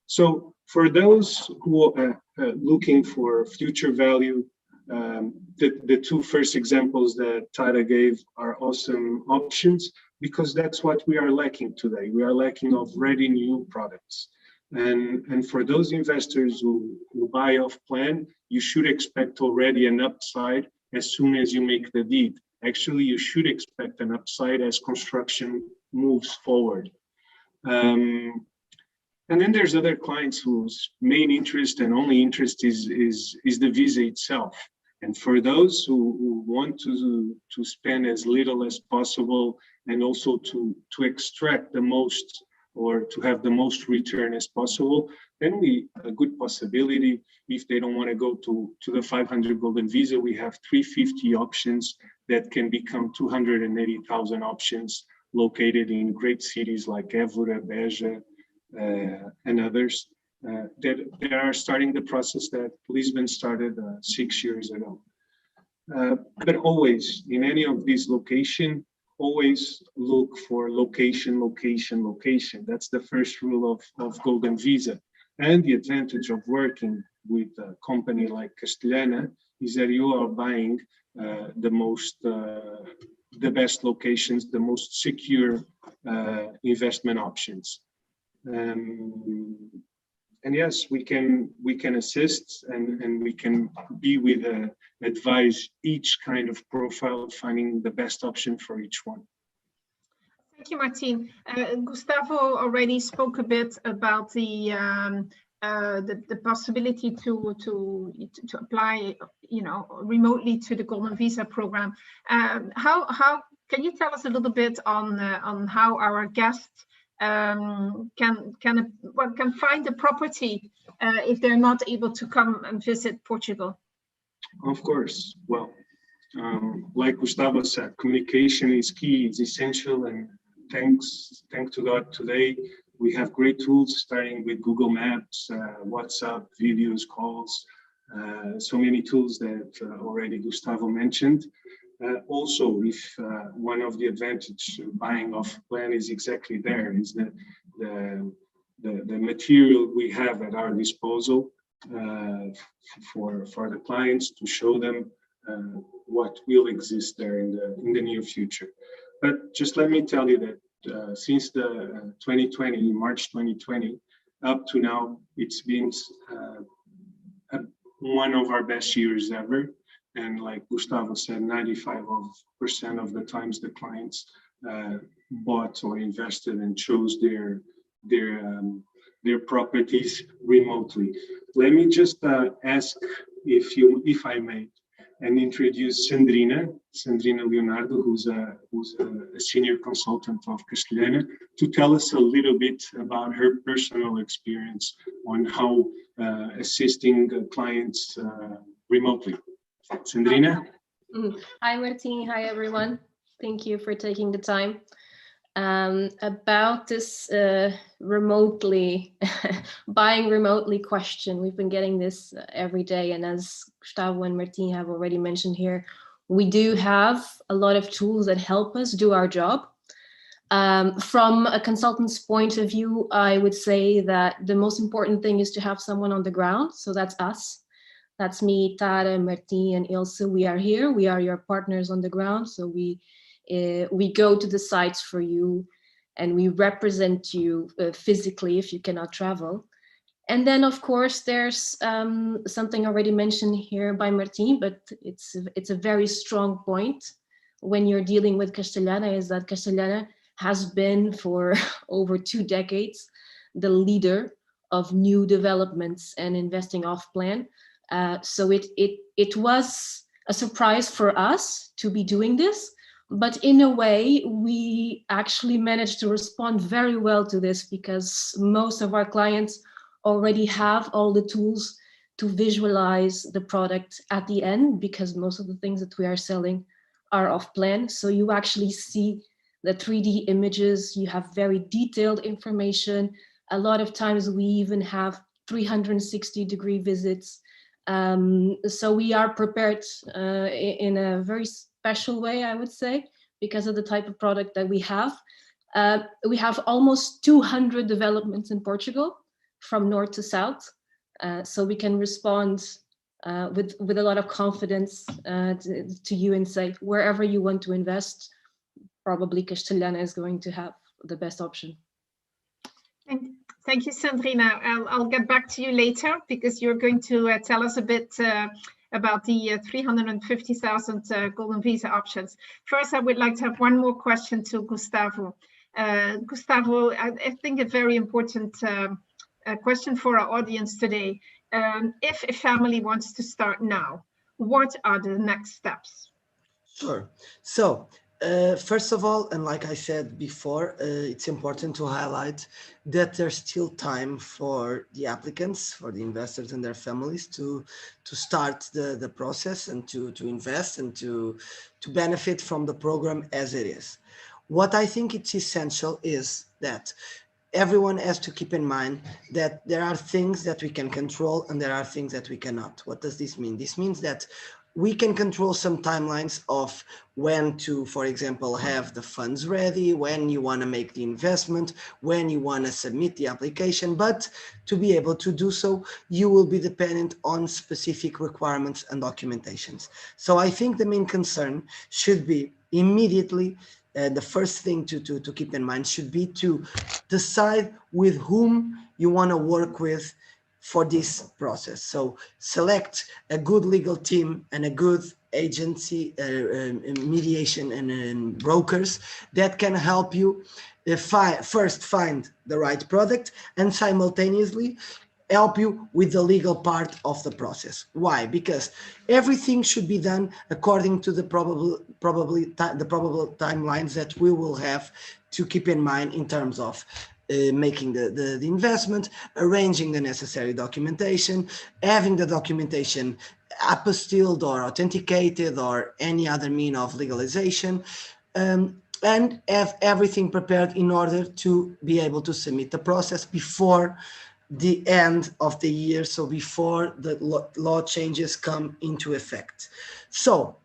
So for those who are looking for future value, the two first examples that Tara gave are awesome options, because that's what we are lacking today. We are lacking of ready new products. And for those investors who buy off plan, you should expect already an upside as soon as you make the deed. Actually, you should expect an upside as construction moves forward. And then there's other clients whose main interest and only interest is the visa itself. And for those who want to spend as little as possible and also to extract the most or to have the most return as possible, then a good possibility, if they don't want to go to the 500 golden visa, we have 350 options that can become 280,000 options located in great cities like Évora, Beja, and others that are starting the process that Lisbon started 6 years ago. But always, in any of these locations, always look for location, location, location. That's the first rule of Golden Visa. And the advantage of working with a company like Castellana is that you are buying the best locations, the most secure investment options. And yes, we can assist and we can be with advise each kind of profile, finding the best option for each one. Thank you, Martin. Gustavo already spoke a bit about the possibility to apply, remotely to the Golden Visa program. How can you tell us a little bit on how our guests can find the property if they're not able to come and visit Portugal? Of course. Well, like Gustavo said, communication is key, it's essential, and thanks to God today, we have great tools starting with Google Maps, WhatsApp, videos, calls, so many tools that already Gustavo mentioned. Also, if one of the advantages of buying off plan is exactly there, is the material we have at our disposal for the clients to show them what will exist there in the near future. But just let me tell you that since the 2020, March 2020, up to now, it's been one of our best years ever. And like Gustavo said, 95% of the times the clients bought or invested and chose their properties remotely. Let me just ask if I may, and introduce Sandrina Leonardo, who's a senior consultant of Castellana, to tell us a little bit about her personal experience on how assisting clients remotely. Sandrina? Hi, Martin. Hi, everyone. Thank you for taking the time. about this remotely buying remotely question. We've been getting this every day, and as Gustavo and Martin have already mentioned here, we do have a lot of tools that help us do our job. From a consultant's point of view, I would say that the most important thing is to have someone on the ground. So that's us. That's me, Tara, Martin, and Ilse. We are here. We are your partners on the ground. So we go to the sites for you, and we represent you physically if you cannot travel. And then, of course, there's something already mentioned here by Martin, but it's a very strong point when you're dealing with Castellana, is that Castellana has been for over 2 decades the leader of new developments and investing off plan. So it was a surprise for us to be doing this, but in a way we actually managed to respond very well to this, because most of our clients already have all the tools to visualize the product at the end, because most of the things that we are selling are off plan. So you actually see the 3D images, you have very detailed information. A lot of times we even have 360-degree visits. So we are prepared in a very special way, I would say, because of the type of product that we have. We have almost 200 developments in Portugal from north to south. So we can respond with a lot of confidence to you and say, wherever you want to invest, probably Castellana is going to have the best option. Thank you, Sandrina. I'll get back to you later, because you're going to tell us a bit about the 350,000 golden visa options. First, I would like to have one more question to Gustavo. Gustavo, I think a very important question for our audience today. If a family wants to start now, what are the next steps? Sure. So first of all, and like I said before, it's important to highlight that there's still time for the applicants, for the investors and their families to start the process and to invest and to benefit from the program as it is. What I think it's essential is that everyone has to keep in mind that there are things that we can control and there are things that we cannot. What does this mean? This means that we can control some timelines of when to, for example, have the funds ready, when you want to make the investment, when you want to submit the application. But to be able to do so, you will be dependent on specific requirements and documentations. So I think the main concern should be immediately, the first thing to keep in mind should be to decide with whom you want to work with for this process. So select a good legal team and a good agency, mediation and brokers that can help you first find the right product and simultaneously help you with the legal part of the process. Why? Because everything should be done according to the probable timelines that we will have to keep in mind in terms of making the investment, arranging the necessary documentation, having the documentation apostilled or authenticated or any other mean of legalization, and have everything prepared in order to be able to submit the process before the end of the year, so before the law changes come into effect. So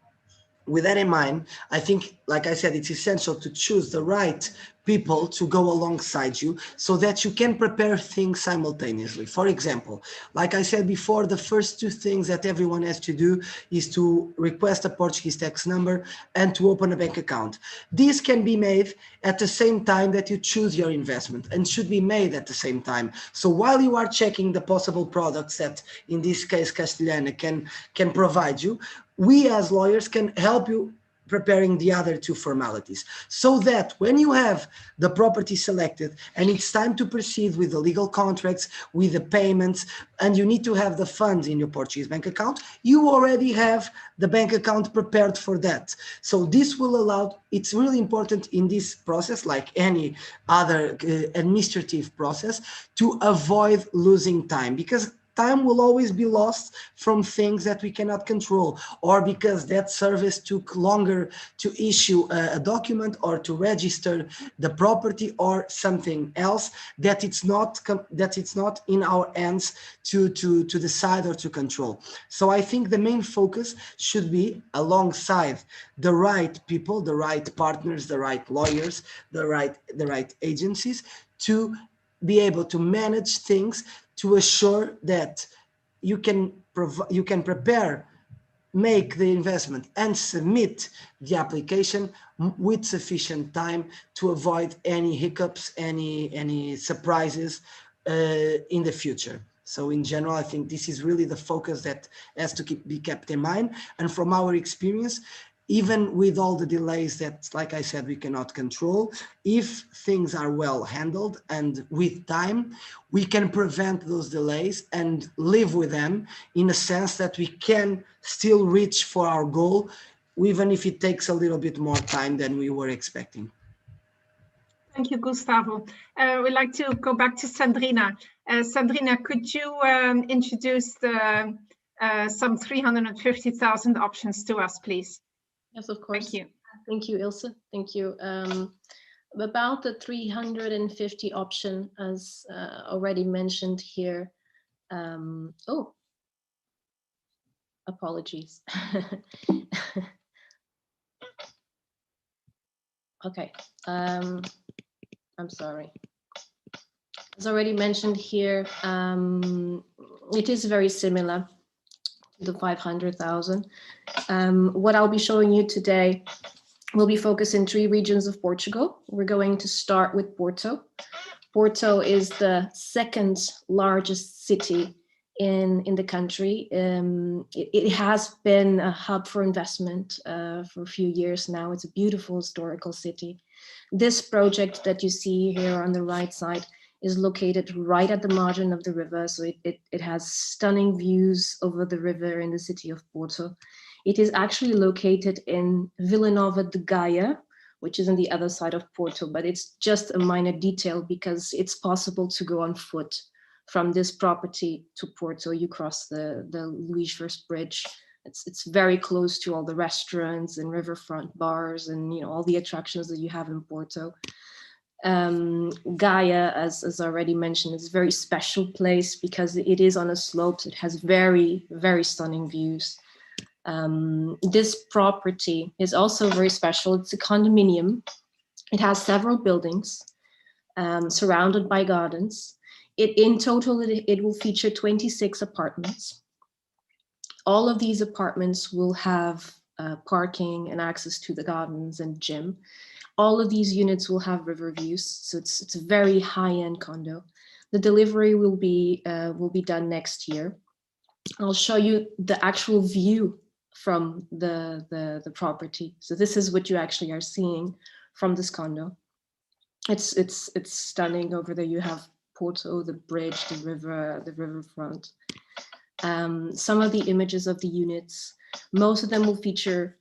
with that in mind, I think, like I said, it's essential to choose the right people to go alongside you so that you can prepare things simultaneously. For example, like I said before, the first two things that everyone has to do is to request a Portuguese tax number and to open a bank account. This can be made at the same time that you choose your investment and should be made at the same time. So while you are checking the possible products that, in this case, Castellana can provide you, we as lawyers can help you preparing the other two formalities, so that when you have the property selected and it's time to proceed with the legal contracts, with the payments, and you need to have the funds in your Portuguese bank account, you already have the bank account prepared for that. So this will allow, it's really important in this process, like any other administrative process, to avoid losing time, because time will always be lost from things that we cannot control, or because that service took longer to issue a document or to register the property or something else that it's not in our hands to decide or to control. So I think the main focus should be, alongside the right people, the right partners, the right lawyers, the right agencies, to be able to manage things to assure that you can prepare, make the investment and submit the application with sufficient time to avoid any hiccups, any surprises in the future. So in general, I think this is really the focus that has to be kept in mind. And from our experience, even with all the delays that, like I said, we cannot control, if things are well handled and with time, we can prevent those delays and live with them, in a sense that we can still reach for our goal, even if it takes a little bit more time than we were expecting. Thank you, Gustavo. We'd like to go back to Sandrina. Sandrina, could you introduce some 350,000 options to us, please? Yes, of course. Thank you. Thank you, Ilse. Thank you. About the 350 option, as already mentioned here. Oh, apologies. Okay, I'm sorry. As already mentioned here, it is very similar to the 500,000. What I'll be showing you today will be focused in 3 regions of Portugal. We're going to start with Porto. Porto is the 2nd largest city in the country. It has been a hub for investment for a few years now. It's a beautiful historical city. This project that you see here on the right side is located right at the margin of the river. So it has stunning views over the river in the city of Porto. It is actually located in Vila Nova de Gaia, which is on the other side of Porto, but it's just a minor detail because it's possible to go on foot from this property to Porto. You cross the Luís First Bridge. It's very close to all the restaurants and riverfront bars and all the attractions that you have in Porto. Gaia, as already mentioned, is a very special place because it is on a slope. It has very, very stunning views. This property is also very special. It's a condominium. It has several buildings surrounded by gardens. In total, it will feature 26 apartments. All of these apartments will have parking and access to the gardens and gym. All of these units will have river views, so it's a very high-end condo. The delivery will be done next year. I'll show you the actual view from the property. So this is what you actually are seeing from this condo. It's stunning. Over there you have Porto, the bridge, the riverfront. Some of the images of the units, most of them will feature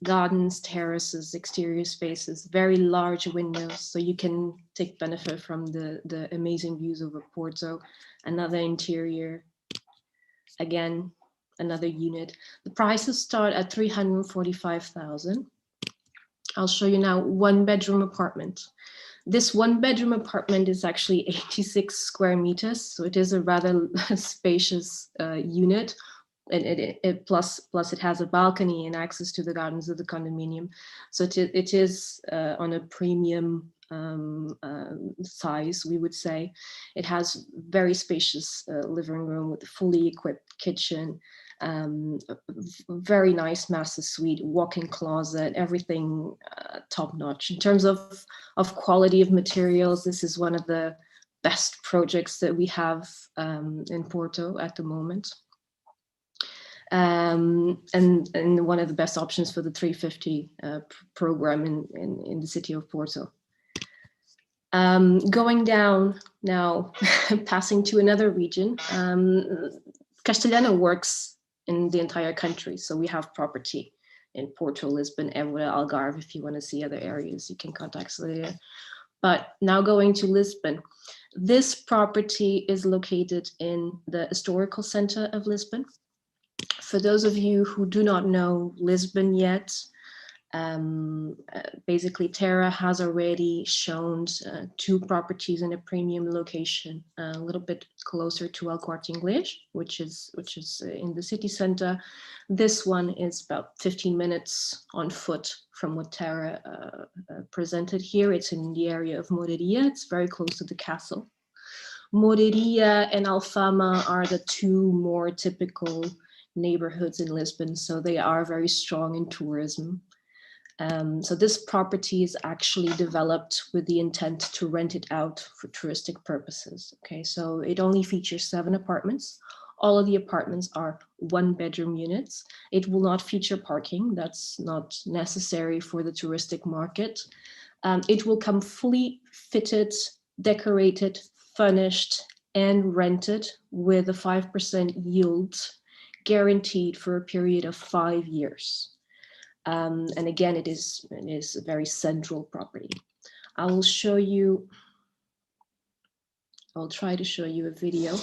gardens, terraces, exterior spaces, very large windows, so you can take benefit from the amazing views over Porto. Another interior, again, another unit. The prices start at 345,000. I'll show you now 1-bedroom apartment. This 1-bedroom apartment is actually 86 square meters, so it is a rather spacious unit. And plus it has a balcony and access to the gardens of the condominium. So it is on a premium size, we would say. It has very spacious living room with a fully equipped kitchen, very nice master suite, walk-in closet, everything top-notch. In terms of quality of materials, this is one of the best projects that we have in Porto at the moment. And one of the best options for the 350 program in the city of Porto. Going down now, passing to another region, Castelhano works in the entire country. So we have property in Porto, Lisbon, Évora, Algarve. If you want to see other areas, you can contact Celia. But now going to Lisbon. This property is located in the historical center of Lisbon. For those of you who do not know Lisbon yet, basically Terra has already shown 2 properties in a premium location, a little bit closer to El Corte Inglés, which is in the city center. This one is about 15 minutes on foot from what Terra presented here. It's in the area of Moreria. It's very close to the castle. Moreria and Alfama are the 2 more typical neighborhoods in Lisbon, so they are very strong in tourism. So this property is actually developed with the intent to rent it out for touristic purposes. Okay, so it only features 7 apartments. All of the apartments are 1-bedroom units. It will not feature parking. That's not necessary for the touristic market. It will come fully fitted, decorated, furnished, and rented with a 5% yield guaranteed for a period of 5 years. And again, it is a very central property. I'll try to show you a video.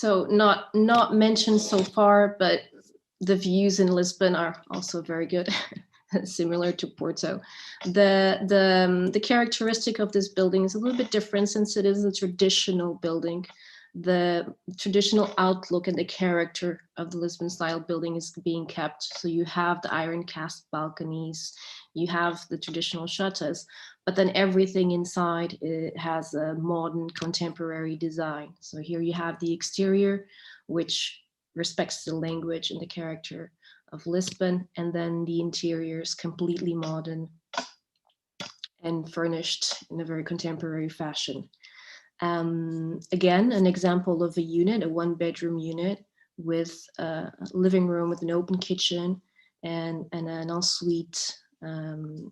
So not mentioned so far, but the views in Lisbon are also very good, similar to Porto. The characteristic of this building is a little bit different since it is a traditional building. The traditional outlook and the character of the Lisbon style building is being kept. So you have the iron cast balconies, you have the traditional shutters, but then everything inside has a modern contemporary design. So here you have the exterior, which respects the language and the character of Lisbon, and then the interior is completely modern and furnished in a very contemporary fashion. Again, an example of a unit, a 1-bedroom unit with a living room with an open kitchen and an ensuite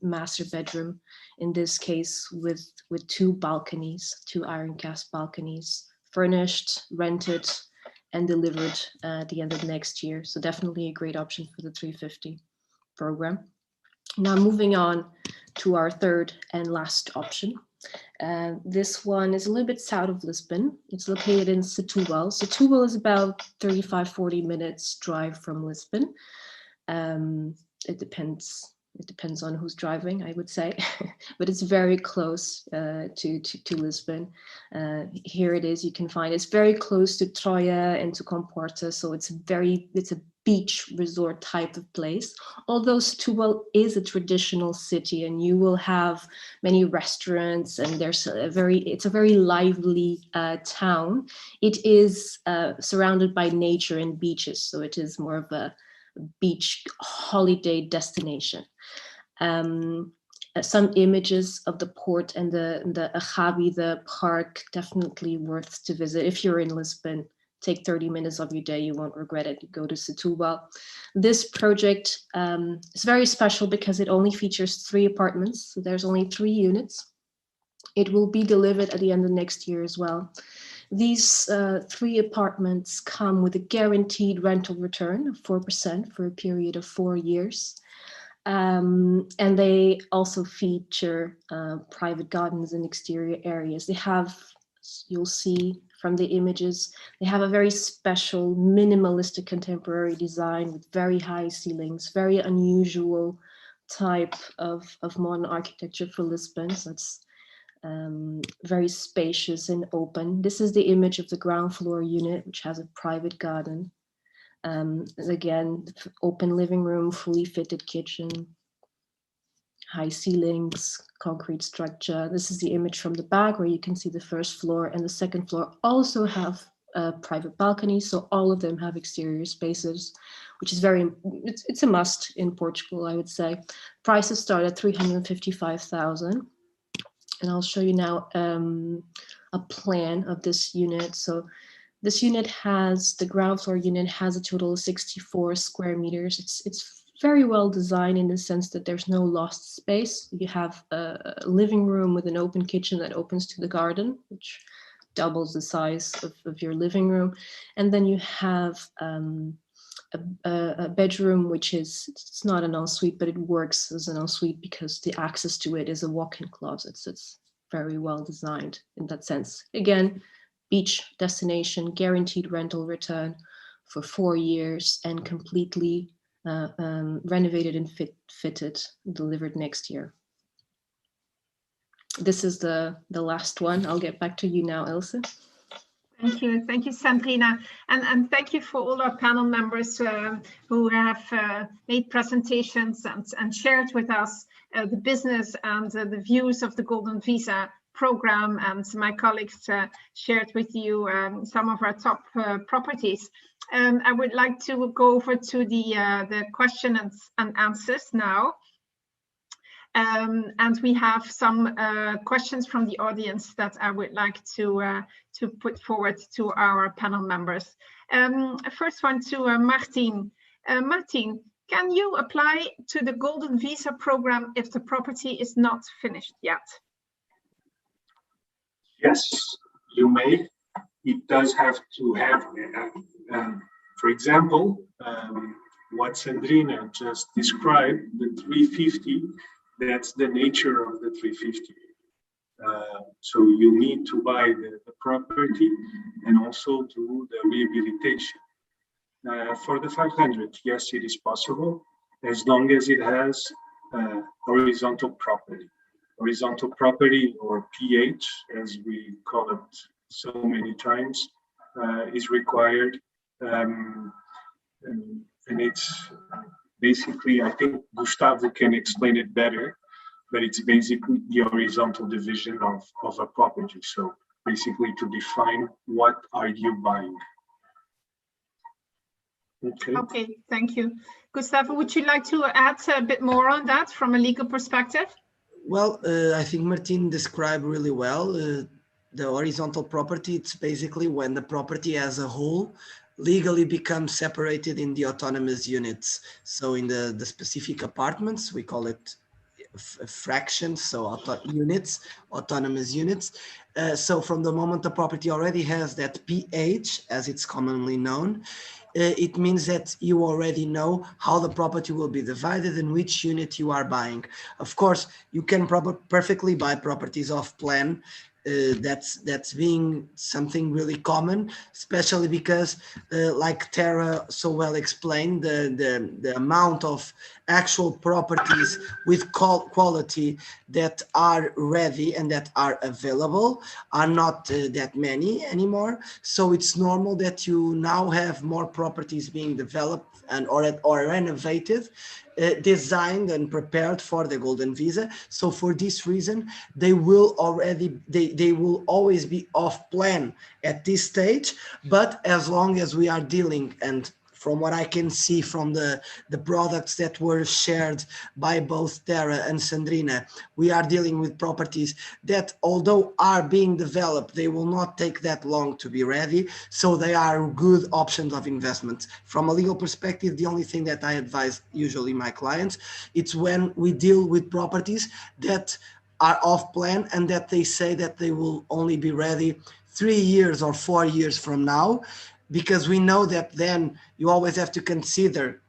master bedroom, in this case with 2 balconies, 2 iron cast balconies, furnished, rented, and delivered at the end of next year. So definitely a great option for the 350 program. Now moving on to our 3rd and last option. This one is a little bit south of Lisbon. It's located in Setúbal. Setúbal is about 35-40 minutes drive from Lisbon. It depends on who's driving, I would say, but it's very close to Lisbon. Here it is, you can find it's very close to Troia and to Comporta, so it's a beach resort type of place. Although Setúbal is a traditional city and you will have many restaurants and it's a very lively town. It is surrounded by nature and beaches, so it is more of a beach holiday destination. Some images of the port and the Agabi, the park, definitely worth to visit if you're in Lisbon. take 30 minutes of your day. You won't regret it. You go to Setúbal. This project is very special because it only features 3 apartments. So there's only 3 units. It will be delivered at the end of next year as well. These 3 apartments come with a guaranteed rental return of 4% for a period of 4 years. And they also feature private gardens and exterior areas. They have, you'll see from the images, they have a very special minimalistic contemporary design with very high ceilings, very unusual type of modern architecture for Lisbon. So it's very spacious and open. This is the image of the ground floor unit, which has a private garden. Again, open living room, fully fitted kitchen, high ceilings, concrete structure. This is the image from the back where you can see the first floor and the second floor also have private balconies. So all of them have exterior spaces, which is it's a must in Portugal, I would say. Prices start at 355,000. And I'll show you now a plan of this unit. So this unit the ground floor unit has a total of 64 square meters. It's very well designed in the sense that there's no lost space. You have a living room with an open kitchen that opens to the garden, which doubles the size of your living room. And then you have a bedroom, which it's not an ensuite, but it works as an ensuite because the access to it is a walk-in closet. So it's very well designed in that sense. Again, beach destination, guaranteed rental return for 4 years and completely renovated and fitted, delivered next year. This is the last one. I'll get back to you now, Ilse. Thank you, Sandrina, and thank you for all our panel members who have made presentations and shared with us the business and the views of the Golden Visa program, and my colleagues shared with you some of our top properties. I would like to go over to the questions and answers now. And we have some questions from the audience that I would like to put forward to our panel members. First one to Martin. Martin, can you apply to the Golden Visa program if the property is not finished yet? Yes, you may. It does have to have, for example, what Sandrina just described, the 350, that's the nature of the 350. So you need to buy the property and also do the rehabilitation. For the 500, yes, it is possible, as long as it has horizontal property. Horizontal property, or PH, as we call it so many times, is required. And it's basically, I think Gustavo can explain it better, but it's basically the horizontal division of a property. So basically to define what are you buying. Okay, thank you. Gustavo, would you like to add a bit more on that from a legal perspective? Well, I think Martin described really well. The horizontal property, it's basically when the property as a whole legally becomes separated in the autonomous units. So in the specific apartments, we call it fractions, so units, autonomous units. So from the moment the property already has that PH, as it's commonly known, it means that you already know how the property will be divided and which unit you are buying. Of course, you can perfectly buy properties off plan. That's being something really common, especially because, like Tara so well explained, the amount of actual properties with quality that are ready and that are available are not that many anymore. So it's normal that you now have more properties being developed or renovated, designed and prepared for the Golden Visa. So for this reason, they will always be off plan at this stage. But as long as we are dealing and from what I can see from the products that were shared by both Tara and Sandrina, we are dealing with properties that, although are being developed, they will not take that long to be ready. So they are good options of investment. From a legal perspective, the only thing that I advise usually my clients, it's when we deal with properties that are off plan and that they say that they will only be ready 3 years or 4 years from now, because we know that then you always have to consider,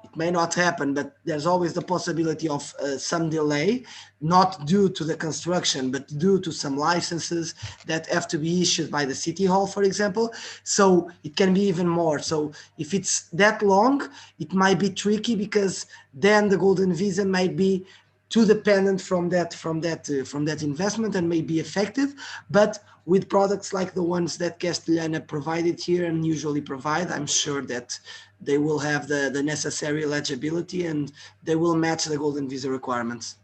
it may not happen, but there's always the possibility of some delay, not due to the construction, but due to some licenses that have to be issued by the city hall, for example. So it can be even more. So if it's that long, it might be tricky, because then the golden visa might be too dependent from that investment and may be effective. But with products like the ones that Castellana provided here and usually provide, I'm sure that they will have the necessary eligibility and they will match the golden visa requirements.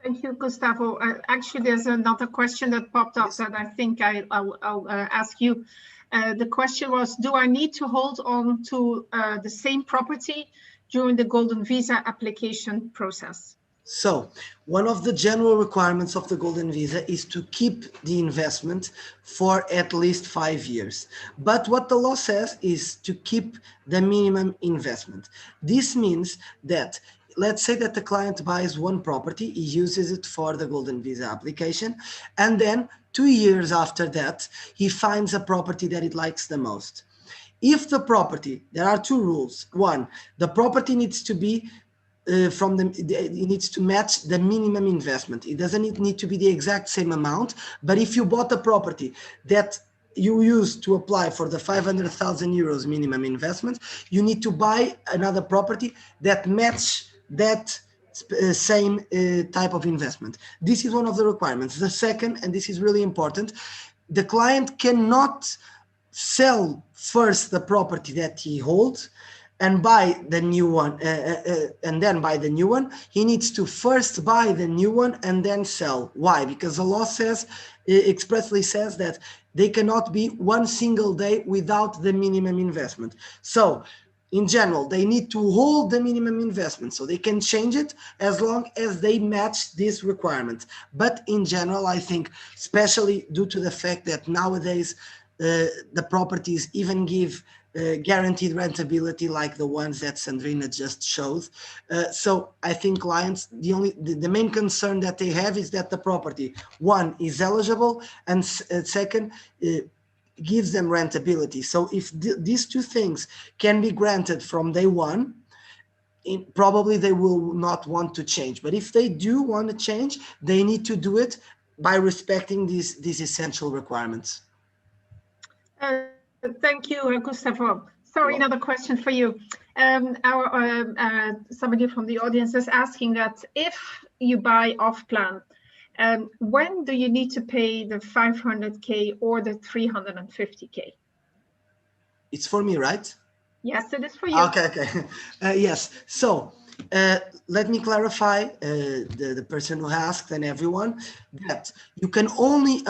Thank you, Gustavo. Actually, there's another question that popped up that I think I'll ask you. The question was, do I need to hold on to the same property during the golden visa application process? So one of the general requirements of the golden visa is to keep the investment for at least 5 years. But what the law says is to keep the minimum investment. This means that, let's say that the client buys one property, he uses it for the golden visa application, and then 2 years after that, he finds a property that he likes the most. If the property, there are 2 rules. One, the property needs to be it needs to match the minimum investment. It doesn't need to be the exact same amount, but if you bought a property that you used to apply for the 500,000 euros minimum investment, you need to buy another property that match that same type of investment. This is one of the requirements. The second, and this is really important, the client cannot sell first the property that he holds and buy the new one, and then buy the new one. He needs to first buy the new one and then sell. Why? Because the law says, expressly says, that they cannot be one single day without the minimum investment. So in general, they need to hold the minimum investment, so they can change it as long as they match this requirement. But in general, I think, especially due to the fact that nowadays the properties even give guaranteed rentability like the ones that Sandrina just showed. So I think clients, the main concern that they have is that the property, one, is eligible, and second, gives them rentability. So if these 2 things can be granted from day one, probably they will not want to change. But if they do want to change, they need to do it by respecting these essential requirements. Thank you, Gustavo. Sorry, another question for you. Somebody from the audience is asking that if you buy off plan, when do you need to pay the 500K or the 350K? It's for me, right? Yes, it is for you. Okay. Yes. So let me clarify, the person who asked and everyone, that you can only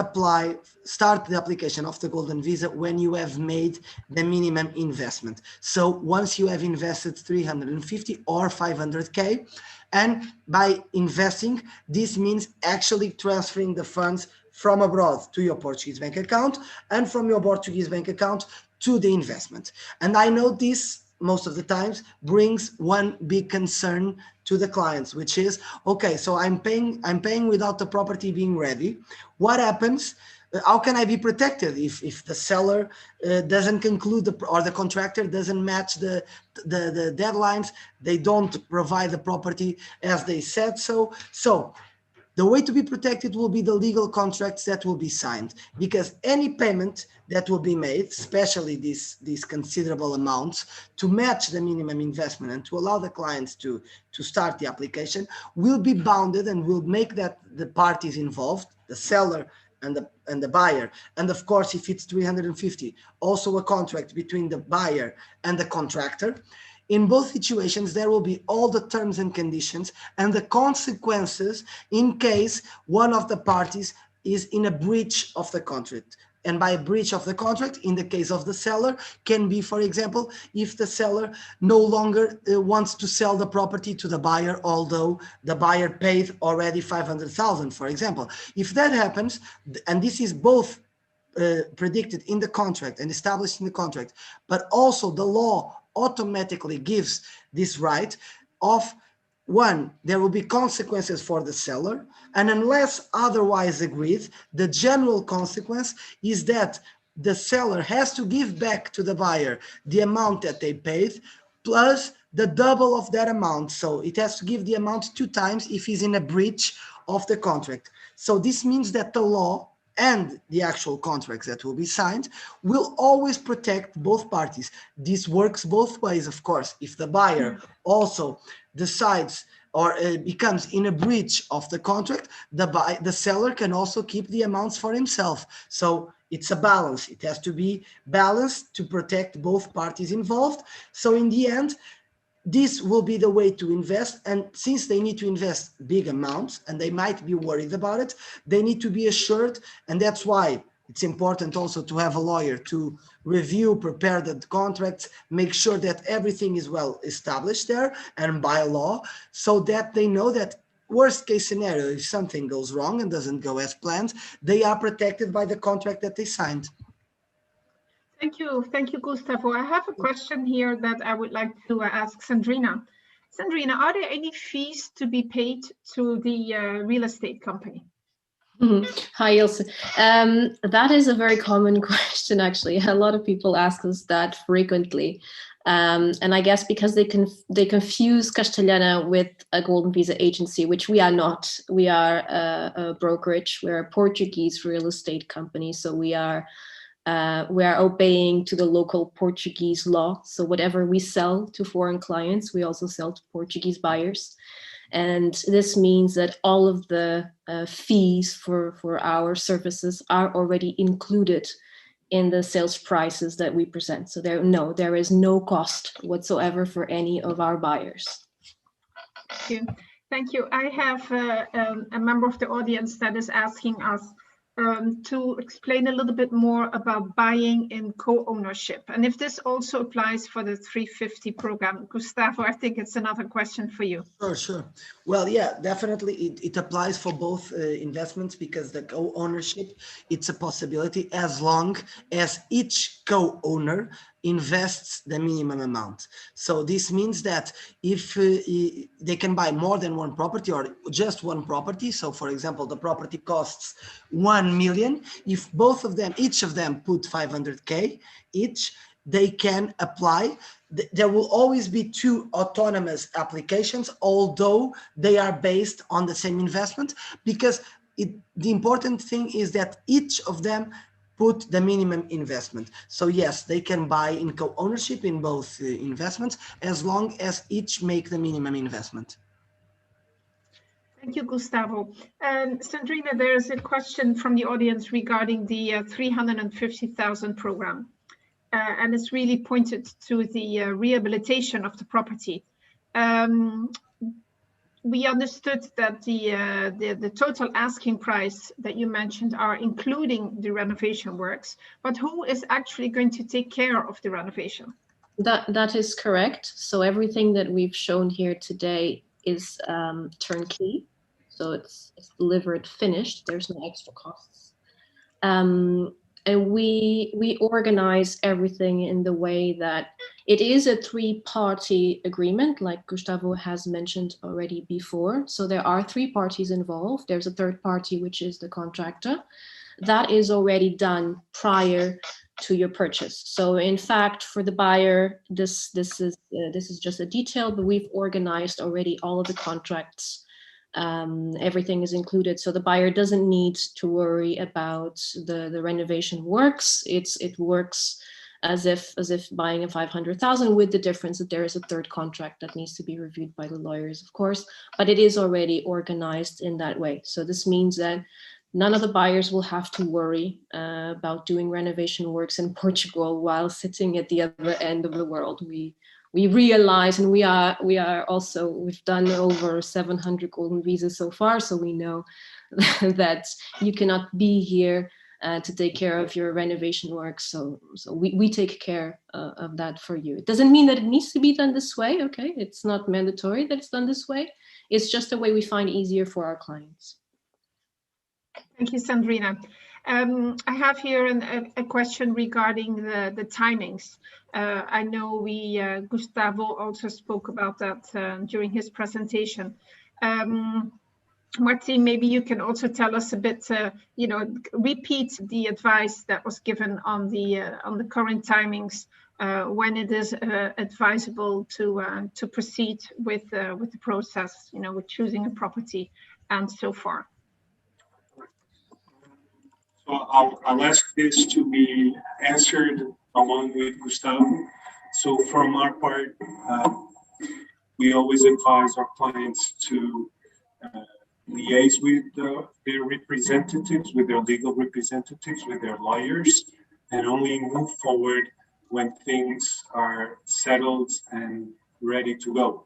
start the application of the golden visa when you have made the minimum investment. So once you have invested 350 or 500K, and by investing, this means actually transferring the funds from abroad to your Portuguese bank account and from your Portuguese bank account to the investment. And I know this most of the times brings one big concern to the clients, which is, okay, so I'm paying without the property being ready. What happens? How can I be protected if the seller doesn't conclude or the contractor doesn't match the deadlines? They don't provide the property as they said so. So the way to be protected will be the legal contracts that will be signed, because any payment that will be made, especially these considerable amounts, to match the minimum investment and to allow the clients to start the application, will be bounded and will make that the parties involved, the seller and the buyer, and of course, if it's 350, also a contract between the buyer and the contractor. In both situations, there will be all the terms and conditions and the consequences in case one of the parties is in a breach of the contract. And by breach of the contract, in the case of the seller, can be, for example, if the seller no longer wants to sell the property to the buyer, although the buyer paid already 500,000, for example. If that happens, and this is both predicted in the contract and established in the contract, but also the law automatically gives this right of, one, there will be consequences for the seller, and unless otherwise agreed, the general consequence is that the seller has to give back to the buyer the amount that they paid plus the double of that amount. So it has to give the amount 2 times if he's in a breach of the contract. So this means that the law and the actual contracts that will be signed will always protect both parties. This works both ways, of course. If the buyer also decides or becomes in a breach of the contract, the seller can also keep the amounts for himself. So it's a balance. It has to be balanced to protect both parties involved. So in the end, this will be the way to invest. And since they need to invest big amounts and they might be worried about it, they need to be assured. And that's why it's important also to have a lawyer to review, prepare the contracts, make sure that everything is well established there and by law, so that they know that worst case scenario, if something goes wrong and doesn't go as planned, they are protected by the contract that they signed. Thank you, Gustavo. I have a question here that I would like to ask Sandrina. Sandrina, are there any fees to be paid to the real estate company? Hi, Ilse. That is a very common question, actually. A lot of people ask us that frequently. And I guess because they confuse Castellana with a golden visa agency, which we are not. We are a brokerage. We're a Portuguese real estate company. So we are obeying to the local Portuguese law. So whatever we sell to foreign clients, we also sell to Portuguese buyers. And this means that all of the fees for our services are already included in the sales prices that we present. So there is no cost whatsoever for any of our buyers. Thank you. I have a member of the audience that is asking us to explain a little bit more about buying in co-ownership, and if this also applies for the 350 program. Gustavo, I think it's another question for you. Sure. Well, yeah, definitely it applies for both investments, because the co-ownership, it's a possibility as long as each co-owner invests the minimum amount. So this means that if they can buy more than one property or just one property, so for example, the property costs 1 million, if each of them put 500K each, they can apply. There will always be 2 autonomous applications, although they are based on the same investment, because the important thing is that each of them put the minimum investment. So yes, they can buy in co-ownership in both investments, as long as each make the minimum investment. Thank you, Gustavo. And Sandrina, there's a question from the audience regarding the 350,000 program. And it's really pointed to the rehabilitation of the property. We understood that the total asking price that you mentioned are including the renovation works, but who is actually going to take care of the renovation? That is correct. So everything that we've shown here today is turnkey. So it's delivered finished. There's no extra costs. And we organize everything in the way that it is a 3-party agreement, like Gustavo has mentioned already before. So there are 3 parties involved. There's a 3rd party, which is the contractor. That is already done prior to your purchase. So in fact, for the buyer, this is just a detail, but we've organized already all of the contracts. Everything is included, so the buyer doesn't need to worry about the renovation works. It works as if buying a 500,000, with the difference that there is a 3rd contract that needs to be reviewed by the lawyers, of course, but it is already organized in that way. So this means that none of the buyers will have to worry about doing renovation works in Portugal while sitting at the other end of the world. We realize, and we've done over 700 golden visas so far, so we know that you cannot be here to take care of your renovation work. So we take care of that for you. It doesn't mean that it needs to be done this way, okay? It's not mandatory that it's done this way. It's just a way we find easier for our clients. Thank you, Sandrina. I have here a question regarding the timings. I know Gustavo also spoke about that during his presentation. Martin, maybe you can also tell us a bit, repeat the advice that was given on the current timings, when it is advisable to proceed with the process, with choosing a property and so far. So I'll ask this to be answered along with Gustavo. So from our part, we always advise our clients to liaise with their representatives, with their legal representatives, with their lawyers, and only move forward when things are settled and ready to go.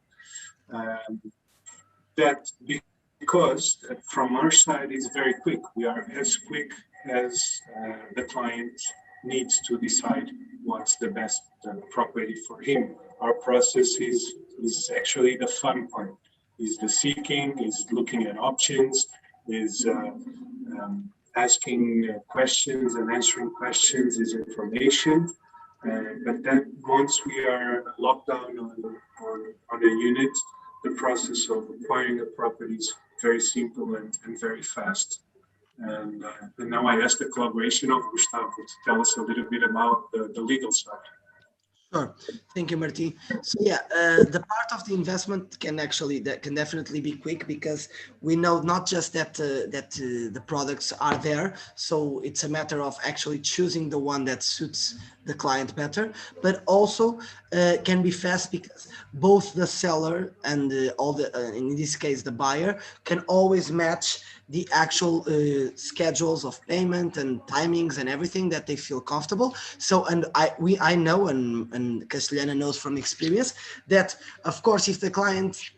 That because from our side is very quick. We are as quick as the client needs to decide what's the best property for him. Our process is actually the fun part. Is the seeking, is looking at options, is asking questions and answering questions, is information. But then once we are locked down on a unit, the process of acquiring a property is very simple and very fast. And now I ask the collaboration of Gustavo to tell us a little bit about the legal side. Sure. Thank you, Martin. So yeah, the part of the investment can definitely be quick, because we know not just that the products are there, so it's a matter of actually choosing the one that suits the client better, but also can be fast because both the seller and in this case the buyer can always match the actual schedules of payment and timings and everything that they feel comfortable. So, and I know, and Castellana knows from experience, that of course if the client,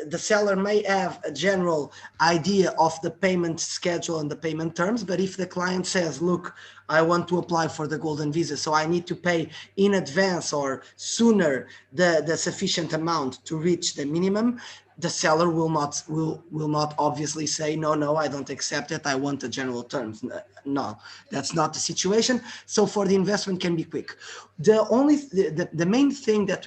the seller may have a general idea of the payment schedule and the payment terms, but if the client says, look, I want to apply for the golden visa, so I need to pay in advance or sooner the sufficient amount to reach the minimum, the seller will not obviously say, no, I don't accept it, I want the general terms. No, that's not the situation. So for the investment can be quick. The main thing that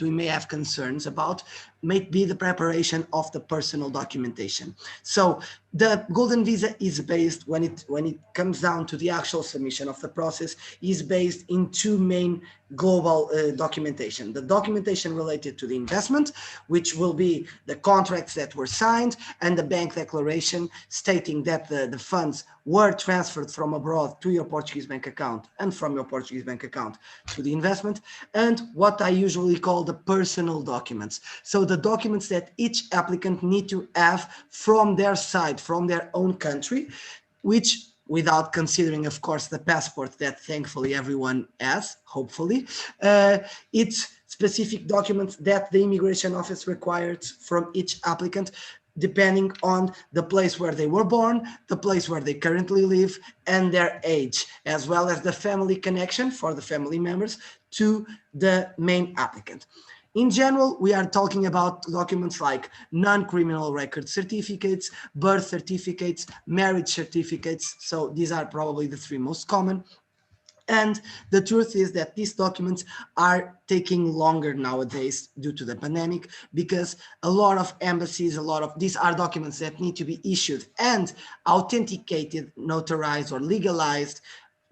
we may have concerns about may be the preparation of the personal documentation. So the golden visa is based, when it comes down to the actual submission of the process, is based in two main global documentation. The documentation related to the investment, which will be the contracts that were signed, and the bank declaration stating that the funds were transferred from abroad to your Portuguese bank account and from your Portuguese bank account to the investment, and what I usually call the personal documents. So the documents that each applicant need to have from their side, from their own country, which, without considering, of course, the passport that thankfully everyone has, hopefully, it's specific documents that the immigration office requires from each applicant, depending on the place where they were born, the place where they currently live, and their age, as well as the family connection for the family members to the main applicant. In general, we are talking about documents like non-criminal record certificates, birth certificates, marriage certificates. So these are probably the three most common. And the truth is that these documents are taking longer nowadays due to the pandemic, because a lot of embassies, these are documents that need to be issued and authenticated, notarized, or legalized.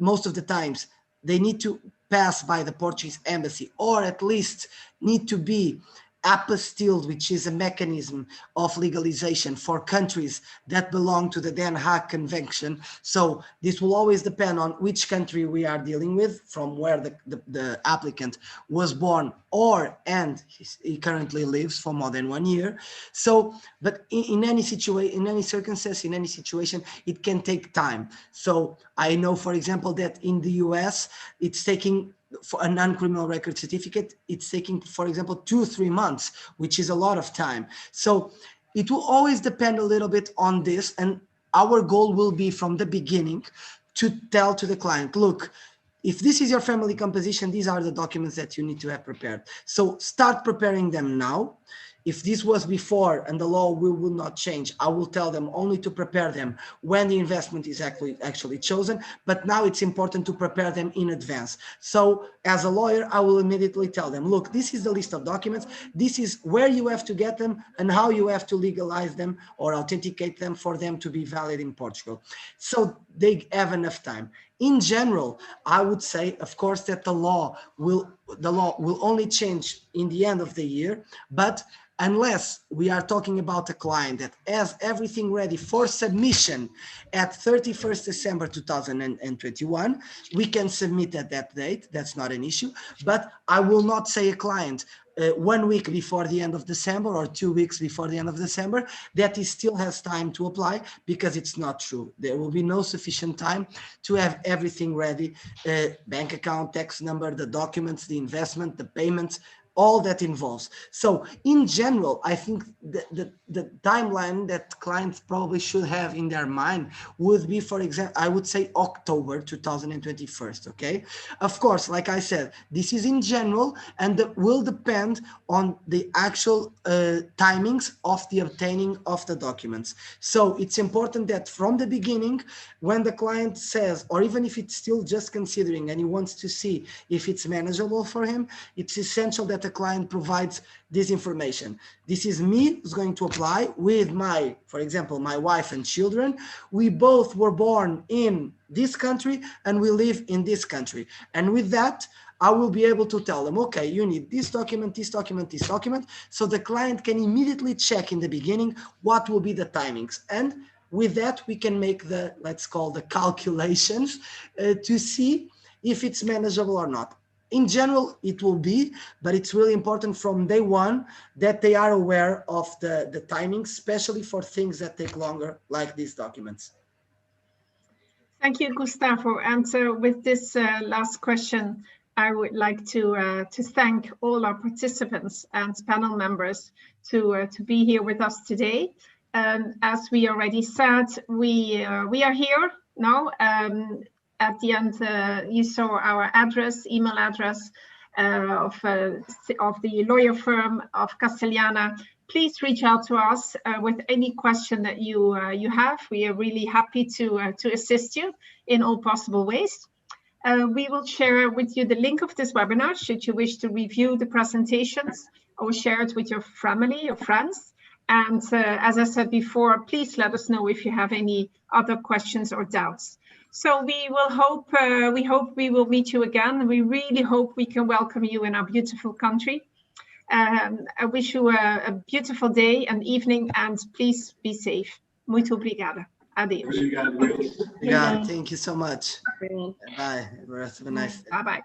Most of the times they need to pass by the Portuguese embassy, or at least need to be apostilled, which is a mechanism of legalization for countries that belong to the Den Haag Convention. So this will always depend on which country we are dealing with, from where the applicant was born and he currently lives for more than 1 year. So, but in any situation, in any circumstance, in any situation, it can take time. So I know, for example, that in the US, it's taking, for a non-criminal record certificate, it's taking, for example, 2-3 months, which is a lot of time. So it will always depend a little bit on this, and our goal will be from the beginning to tell to the client, look, if this is your family composition, these are the documents that you need to have prepared. So start preparing them now. If this was before and the law will not change, I will tell them only to prepare them when the investment is actually chosen. But now it's important to prepare them in advance. So as a lawyer, I will immediately tell them, look, this is the list of documents. This is where you have to get them and how you have to legalize them or authenticate them for them to be valid in Portugal. So they have enough time. In general, I would say, of course, that the law will only change in the end of the year, but unless we are talking about a client that has everything ready for submission at 31st December 2021, we can submit at that date. That's not an issue. But I will not say a client 1 week before the end of December or 2 weeks before the end of December that he still has time to apply, because it's not true. There will be no sufficient time to have everything ready, bank account, tax number, the documents, the investment, the payments, all that involves. So in general, I think the timeline that clients probably should have in their mind would be, for example, I would say October 2021, okay? Of course, like I said, this is in general, and that will depend on the actual timings of the obtaining of the documents. So it's important that from the beginning, when the client says, or even if it's still just considering and he wants to see if it's manageable for him, it's essential that the client provides this information. This is me who's going to apply with my, for example, my wife and children. We both were born in this country and we live in this country. And with that, I will be able to tell them, okay, you need this document, this document, this document. So the client can immediately check in the beginning what will be the timings. And with that, we can make the, let's call the calculations to see if it's manageable or not. In general, it will be, but it's really important from day one that they are aware of the timing, especially for things that take longer, like these documents. Thank you, Gustavo. And so with this last question, I would like to thank all our participants and panel members to be here with us today. As we already said, we are here now. At the end, you saw our address, email address of the lawyer firm of Castellana. Please reach out to us with any question that you have. We are really happy to assist you in all possible ways. We will share with you the link of this webinar should you wish to review the presentations or share it with your family or friends. And as I said before, please let us know if you have any other questions or doubts. So we hope we will meet you again. We really hope we can welcome you in our beautiful country. I wish you a beautiful day and evening, and please be safe. Muito obrigada. Adeus. Obrigado. Thank you so much. Brilliant. Bye. Have a nice day. Bye-bye.